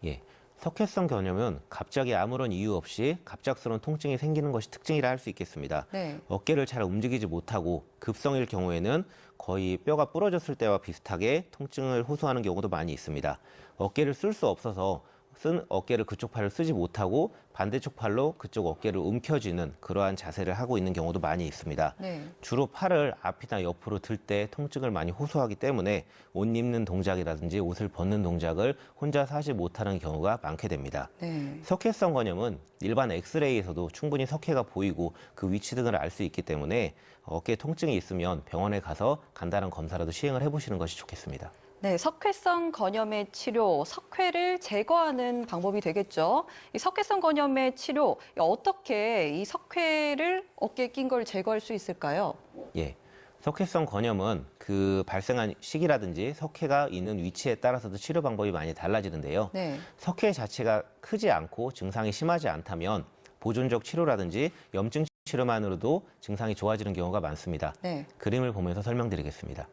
예. 석회성 견염은 갑자기 아무런 이유 없이 갑작스러운 통증이 생기는 것이 특징이라 할 수 있겠습니다. 네. 어깨를 잘 움직이지 못하고 급성일 경우에는 거의 뼈가 부러졌을 때와 비슷하게 통증을 호소하는 경우도 많이 있습니다. 어깨를 쓸 수 없어서 쓴 어깨를 그쪽 팔을 쓰지 못하고 반대쪽 팔로 그쪽 어깨를 움켜쥐는 그러한 자세를 하고 있는 경우도 많이 있습니다. 네. 주로 팔을 앞이나 옆으로 들 때 통증을 많이 호소하기 때문에 옷 입는 동작이라든지 옷을 벗는 동작을 혼자서 하지 못하는 경우가 많게 됩니다. 네. 석회성 건염은 일반 엑스레이에서도 충분히 석회가 보이고 그 위치 등을 알 수 있기 때문에 어깨에 통증이 있으면 병원에 가서 간단한 검사라도 시행을 해보시는 것이 좋겠습니다. 네, 석회성 건염의 치료, 석회를 제거하는 방법이 되겠죠. 이 석회성 건염의 치료, 어떻게 이 석회를 어깨에 낀 걸 제거할 수 있을까요? 예. 석회성 건염은 그 발생한 시기라든지 석회가 있는 위치에 따라서도 치료 방법이 많이 달라지는데요. 네. 석회 자체가 크지 않고 증상이 심하지 않다면 보존적 치료라든지 염증 치료만으로도 증상이 좋아지는 경우가 많습니다. 네. 그림을 보면서 설명드리겠습니다.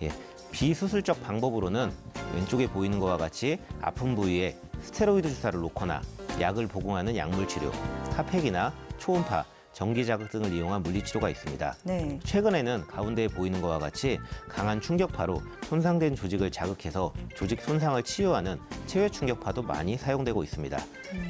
예, 비수술적 방법으로는 왼쪽에 보이는 것과 같이 아픈 부위에 스테로이드 주사를 놓거나 약을 복용하는 약물 치료, 핫팩이나 초음파, 전기 자극 등을 이용한 물리치료가 있습니다. 네. 최근에는 가운데에 보이는 것과 같이 강한 충격파로 손상된 조직을 자극해서 조직 손상을 치유하는 체외 충격파도 많이 사용되고 있습니다.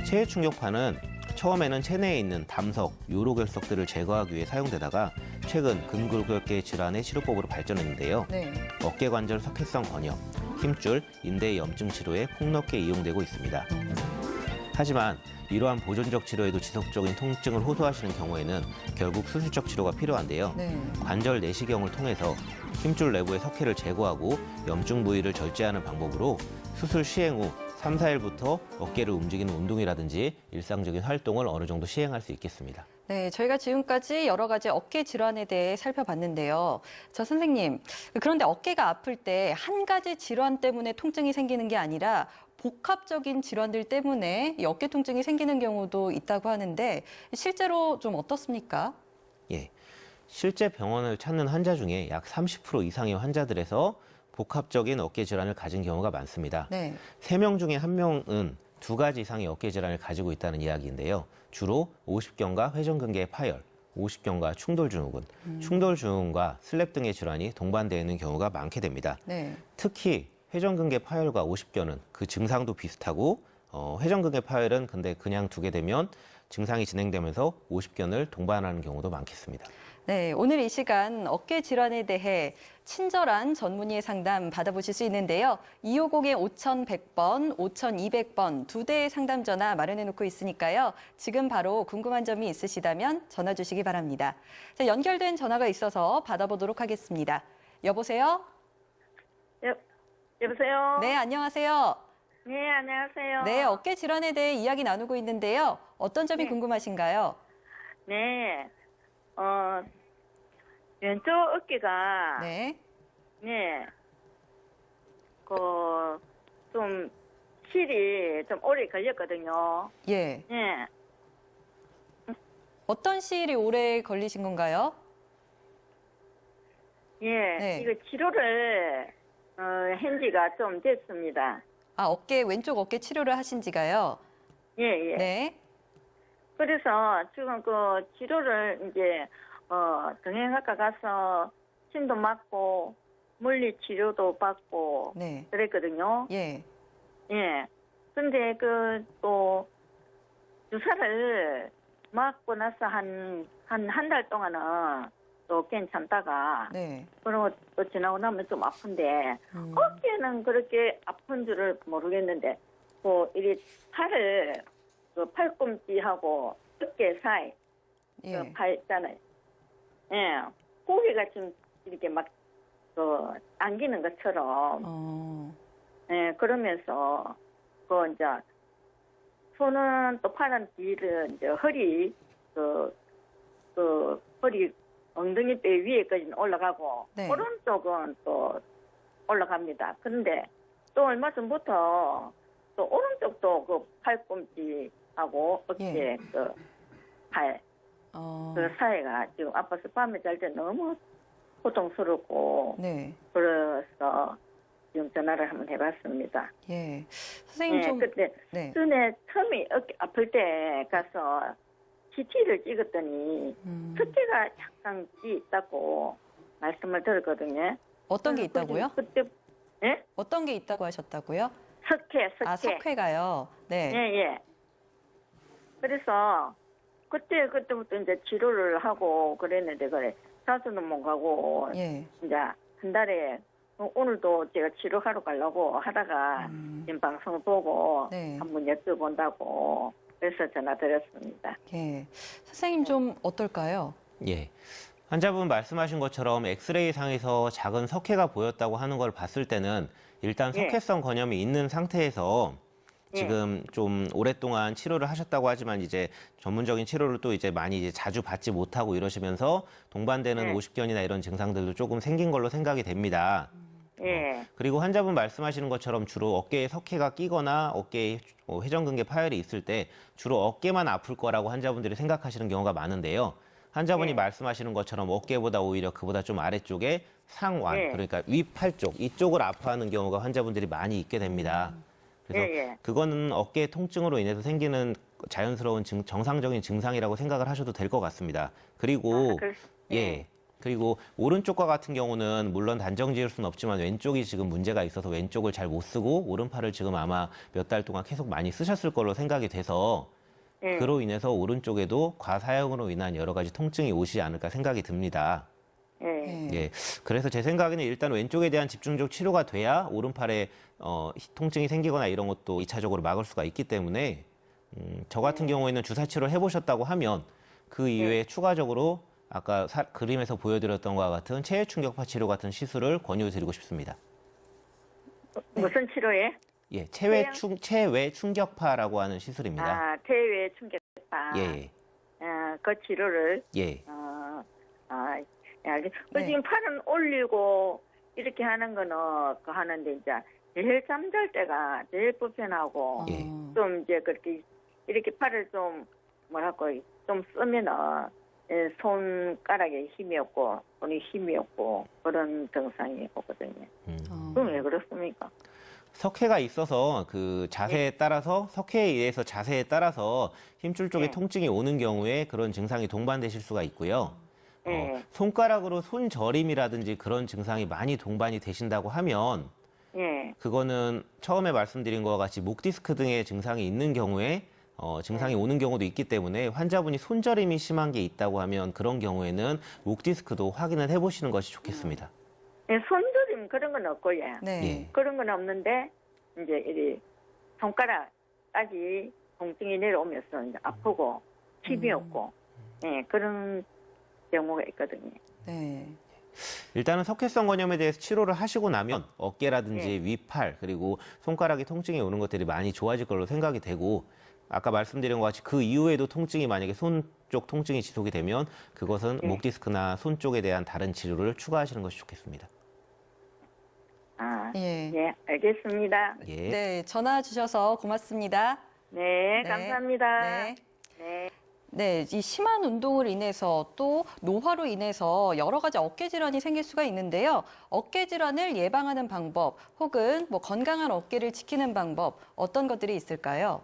체외 충격파는 처음에는 체내에 있는 담석, 요로결석들을 제거하기 위해 사용되다가 최근 근골격계 질환의 치료법으로 발전했는데요. 네. 어깨관절 석회성 건염, 힘줄, 인대 염증 치료에 폭넓게 이용되고 있습니다. 하지만 이러한 보존적 치료에도 지속적인 통증을 호소하시는 경우에는 결국 수술적 치료가 필요한데요. 네. 관절 내시경을 통해서 힘줄 내부의 석회를 제거하고 염증 부위를 절제하는 방법으로 수술 시행 후 3, 4일부터 어깨를 움직이는 운동이라든지 일상적인 활동을 어느 정도 시행할 수 있겠습니다. 네, 저희가 지금까지 여러 가지 어깨 질환에 대해 살펴봤는데요. 저 선생님, 그런데 어깨가 아플 때 한 가지 질환 때문에 통증이 생기는 게 아니라 복합적인 질환들 때문에 이 어깨 통증이 생기는 경우도 있다고 하는데 실제로 좀 어떻습니까? 예, 실제 병원을 찾는 환자 중에 약 30% 이상의 환자들에서 복합적인 어깨 질환을 가진 경우가 많습니다. 네. 3명 중에 1명은 2가지 이상의 어깨 질환을 가지고 있다는 이야기인데요. 주로 50견과 회전근개의 파열, 50견과 충돌증후군, 충돌증후군과 슬랩 등의 질환이 동반되어 있는 경우가 많게 됩니다. 네. 특히 회전근개 파열과 50견은 그 증상도 비슷하고 회전근개 파열은 근데 그냥 두게 되면 증상이 진행되면서 50견을 동반하는 경우도 많겠습니다. 네, 오늘 이 시간 어깨 질환에 대해 친절한 전문의의 상담 받아보실 수 있는데요. 250-5100번, 5200번 두 대의 상담 전화 마련해 놓고 있으니까요. 지금 바로 궁금한 점이 있으시다면 전화 주시기 바랍니다. 자, 연결된 전화가 있어서 받아보도록 하겠습니다. 여보세요? 여보세요? 네, 안녕하세요. 네, 안녕하세요. 네, 어깨 질환에 대해 이야기 나누고 있는데요. 어떤 점이 네. 궁금하신가요? 네. 왼쪽 어깨가 네. 네. 좀 실이 좀 오래 걸렸거든요. 예. 네. 어떤 시일이 오래 걸리신 건가요? 예. 네. 이거 치료를 한 지가 좀 됐습니다. 아, 왼쪽 어깨 치료를 하신 지가요? 예, 예. 네. 그래서 지금 그 치료를 이제 정형외과 가서 침도 맞고 물리 치료도 받고 네. 그랬거든요. 예. 예. 근데 또 주사를 맞고 나서 한 달 동안은 또 괜찮다가 네. 그리고 또 지나고 나면 좀 아픈데 어깨는 그렇게 아픈 줄을 모르겠는데 이리 팔을 팔꿈치하고 어깨 사이 예. 팔 있잖아요. 예. 고개가 좀 이렇게 막 안기는 것처럼 예, 그러면서 이제 손은 또 팔은 뒤를 이제 허리 허리 엉덩이 뼈 위에까지는 올라가고 네. 오른쪽은 또 올라갑니다. 그런데 또 얼마 전부터 또 오른쪽도 그 팔꿈치하고 어깨 예. 팔 그 사이가 지금 아파서 밤에 잘 때 너무 고통스럽고 네. 그래서 지금 전화를 한번 해봤습니다. 예. 선생님 좀 그때 네. 전에 처음에 어깨 아플 때 가서 CT를 찍었더니 석회가 약간 있다고 말씀을 들었거든요. 어떤 게 있다고요? 그때 예? 어떤 게 있다고 하셨다고요? 석회. 아, 석회가요. 네. 예, 예. 그래서 그때부터 이제 치료를 하고 그랬는데 자주는 못 가고 예. 이제 한 달에 오늘도 제가 치료하러 가려고 하다가 지금 방송을 보고 네. 한번 여쭤본다고 그래서 전화 드렸습니다. 예. 선생님 좀 어떨까요? 예. 환자분 말씀하신 것처럼 엑스레이 상에서 작은 석회가 보였다고 하는 걸 봤을 때는 일단 예. 석회성 건염이 있는 상태에서 지금 좀 오랫동안 치료를 하셨다고 하지만 이제 전문적인 치료를 또 이제 많이 이제 자주 받지 못하고 이러시면서 동반되는 예. 오십견이나 이런 증상들도 조금 생긴 걸로 생각이 됩니다. 예. 그리고 환자분 말씀하시는 것처럼 주로 어깨에 석회가 끼거나 어깨에 회전근개 파열이 있을 때 주로 어깨만 아플 거라고 환자분들이 생각하시는 경우가 많은데요. 환자분이 예. 말씀하시는 것처럼 어깨보다 오히려 그보다 좀 아래쪽에 상완, 예. 그러니까 윗팔 쪽 이쪽을 아파하는 경우가 환자분들이 많이 있게 됩니다. 그래서 예, 예. 그거는 어깨 통증으로 인해서 생기는 자연스러운 정상적인 증상이라고 생각을 하셔도 될 것 같습니다. 그리고 예. 그리고 오른쪽과 같은 경우는 물론 단정 지을 수는 없지만 왼쪽이 지금 문제가 있어서 왼쪽을 잘 못 쓰고 오른팔을 지금 아마 몇 달 동안 계속 많이 쓰셨을 걸로 생각이 돼서 예. 그로 인해서 오른쪽에도 과사용으로 인한 여러 가지 통증이 오시지 않을까 생각이 듭니다. 예. 예. 그래서 제 생각에는 일단 왼쪽에 대한 집중적 치료가 돼야 오른팔에 통증이 생기거나 이런 것도 2차적으로 막을 수가 있기 때문에 저 같은 경우에는 주사 치료를 해보셨다고 하면 그 이외에 추가적으로 아까 그림에서 보여드렸던 것과 같은 체외 충격파 치료 같은 시술을 권유드리고 싶습니다. 무슨 치료에? 예, 체외 충격파라고 하는 시술입니다. 아, 태외 충격파. 예, 아, 그 치료를. 예, 예, 알겠. 네. 지금 팔은 올리고 이렇게 하는 거는 그 하는데 이제 제일 잠잘 때가 제일 불편하고 예. 좀 이제 그렇게 이렇게 팔을 좀 뭐랄까 좀 쓰면은 손가락에 힘이 없고 손이 힘이 없고 그런 증상이 오거든요. 그럼 왜 그렇습니까? 석회가 있어서 그 자세에 따라서 석회에 의해서 자세에 따라서 힘줄 쪽에 네. 통증이 오는 경우에 그런 증상이 동반되실 수가 있고요. 예. 손가락으로 손저림이라든지 그런 증상이 많이 동반이 되신다고 하면 예. 그거는 처음에 말씀드린 것과 같이 목 디스크 등의 증상이 있는 경우에 증상이 오는 경우도 있기 때문에 환자분이 손저림이 심한 게 있다고 하면 그런 경우에는 목 디스크도 확인을 해보시는 것이 좋겠습니다. 예, 손저림 그런 건 없고요. 네. 예. 그런 건 없는데 이제 이 손가락까지 통증이 내려오면서 이제 아프고 힘이 없고 예, 그런 경우가 있거든요. 네. 일단은 석회성 건염에 대해서 치료를 하시고 나면 어깨라든지 윗팔 그리고 손가락에 통증이 오는 것들이 많이 좋아질 걸로 생각이 되고 아까 말씀드린 것 같이 그 이후에도 통증이 만약에 손 쪽 통증이 지속이 되면 그것은 목 디스크나 손 쪽에 대한 다른 치료를 추가하시는 것이 좋겠습니다. 아, 예. 예, 알겠습니다. 예. 네, 전화 주셔서 고맙습니다. 네, 네. 감사합니다. 네. 네. 네, 이 심한 운동을 인해서 또 노화로 인해서 여러 가지 어깨 질환이 생길 수가 있는데요. 어깨 질환을 예방하는 방법 혹은 뭐 건강한 어깨를 지키는 방법 어떤 것들이 있을까요?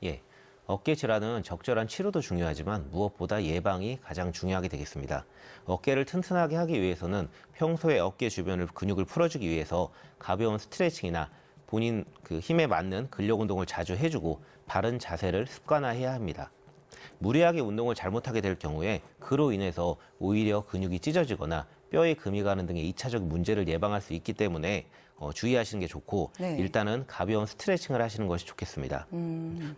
예. 어깨 질환은 적절한 치료도 중요하지만 무엇보다 예방이 가장 중요하게 되겠습니다. 어깨를 튼튼하게 하기 위해서는 평소에 어깨 주변을 근육을 풀어주기 위해서 가벼운 스트레칭이나 본인 그 힘에 맞는 근력 운동을 자주 해주고 바른 자세를 습관화해야 합니다. 무리하게 운동을 잘못하게 될 경우에 그로 인해서 오히려 근육이 찢어지거나 뼈에 금이 가는 등의 2차적 문제를 예방할 수 있기 때문에 주의하시는 게 좋고 네. 일단은 가벼운 스트레칭을 하시는 것이 좋겠습니다.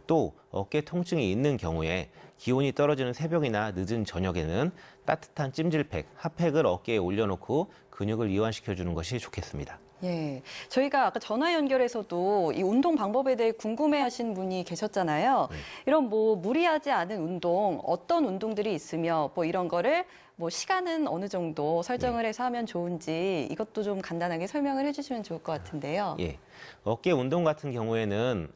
또 어깨 통증이 있는 경우에 기온이 떨어지는 새벽이나 늦은 저녁에는 따뜻한 찜질팩, 핫팩을 어깨에 올려놓고 근육을 이완시켜주는 것이 좋겠습니다. 예, 저희가 아까 전화 연결에서도 이 운동 방법에 대해 궁금해하신 분이 계셨잖아요. 이런 뭐 무리하지 않은 운동, 어떤 운동들이 있으며 뭐 이런 거를 뭐 시간은 어느 정도 설정을 해서 하면 좋은지 이것도 좀 간단하게 설명을 해주시면 좋을 것 같은데요. 예, 어깨 운동 같은 경우에는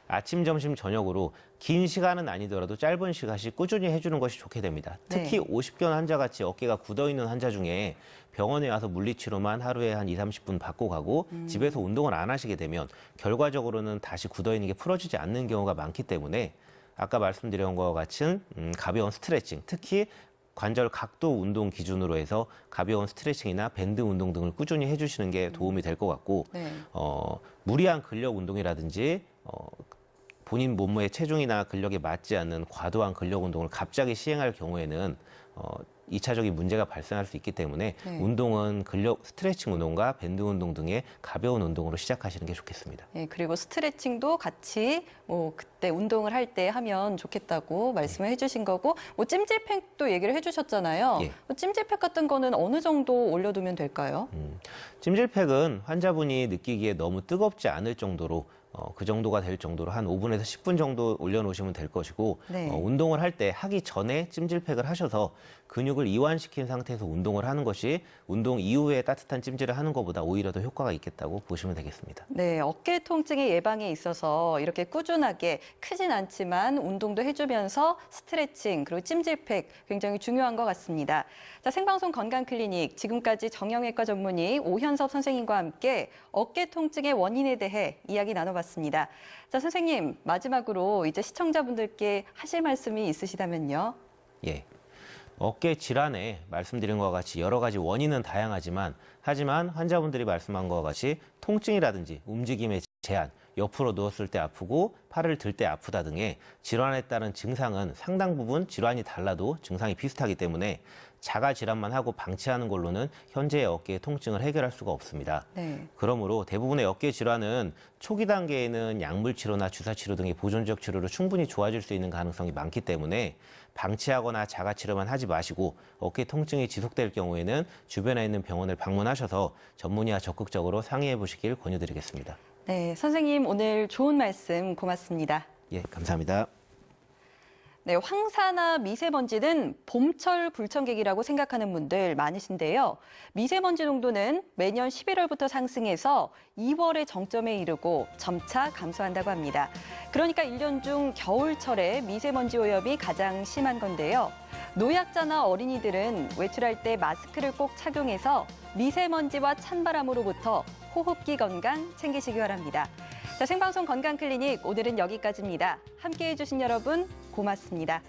아침, 점심, 저녁으로 긴 시간은 아니더라도 짧은 시간씩 꾸준히 해주는 것이 좋게 됩니다. 특히 네. 50견 환자같이 어깨가 굳어있는 환자 중에 병원에 와서 물리치료만 하루에 한 2, 30분 받고 가고 집에서 운동을 안 하시게 되면 결과적으로는 다시 굳어있는 게 풀어지지 않는 경우가 많기 때문에 아까 말씀드린 것과 같은 가벼운 스트레칭, 특히 관절 각도 운동 기준으로 해서 가벼운 스트레칭이나 밴드 운동 등을 꾸준히 해주시는 게 도움이 될 것 같고 네. 무리한 근력 운동이라든지 본인 몸무게 체중이나 근력에 맞지 않는 과도한 근력 운동을 갑자기 시행할 경우에는 2차적인 문제가 발생할 수 있기 때문에 네. 운동은 근력 스트레칭 운동과 밴드 운동 등의 가벼운 운동으로 시작하시는 게 좋겠습니다. 네, 그리고 스트레칭도 같이 그때 운동을 할 때 하면 좋겠다고 말씀을 해주신 거고, 찜질팩도 얘기를 해주셨잖아요. 예. 찜질팩 같은 거는 어느 정도 올려두면 될까요? 찜질팩은 환자분이 느끼기에 너무 뜨겁지 않을 정도로 그 정도가 될 정도로 한 5분에서 10분 정도 올려놓으시면 될 것이고 네. 운동을 할 때 하기 전에 찜질팩을 하셔서 근육을 이완시킨 상태에서 운동을 하는 것이 운동 이후에 따뜻한 찜질을 하는 것보다 오히려 더 효과가 있겠다고 보시면 되겠습니다. 네, 어깨 통증의 예방에 있어서 이렇게 꾸준하게 크진 않지만 운동도 해주면서 스트레칭 그리고 찜질팩 굉장히 중요한 것 같습니다. 자, 생방송 건강클리닉 지금까지 정형외과 전문의 오현섭 선생님과 함께 어깨 통증의 원인에 대해 이야기 나눠봤습니다. 자, 선생님 마지막으로 이제 시청자분들께 하실 말씀이 있으시다면요. 예. 어깨 질환에 말씀드린 것과 같이 여러 가지 원인은 다양하지만 하지만 환자분들이 말씀한 것과 같이 통증이라든지 움직임의 제한, 옆으로 누웠을 때 아프고 팔을 들 때 아프다 등의 질환에 따른 증상은 상당 부분 질환이 달라도 증상이 비슷하기 때문에 자가 질환만 하고 방치하는 걸로는 현재의 어깨의 통증을 해결할 수가 없습니다. 네. 그러므로 대부분의 어깨 질환은 초기 단계에는 약물 치료나 주사 치료 등의 보존적 치료로 충분히 좋아질 수 있는 가능성이 많기 때문에 방치하거나 자가 치료만 하지 마시고 어깨 통증이 지속될 경우에는 주변에 있는 병원을 방문하셔서 전문의와 적극적으로 상의해 보시길 권유드리겠습니다. 네, 선생님 오늘 좋은 말씀 고맙습니다. 예, 감사합니다. 네, 황사나 미세먼지는 봄철 불청객이라고 생각하는 분들 많으신데요. 미세먼지 농도는 매년 11월부터 상승해서 2월에 정점에 이르고 점차 감소한다고 합니다. 그러니까 1년 중 겨울철에 미세먼지 오염이 가장 심한 건데요. 노약자나 어린이들은 외출할 때 마스크를 꼭 착용해서 미세먼지와 찬바람으로부터 호흡기 건강 챙기시기 바랍니다. 자, 생방송 건강클리닉 오늘은 여기까지입니다. 함께해 주신 여러분 고맙습니다.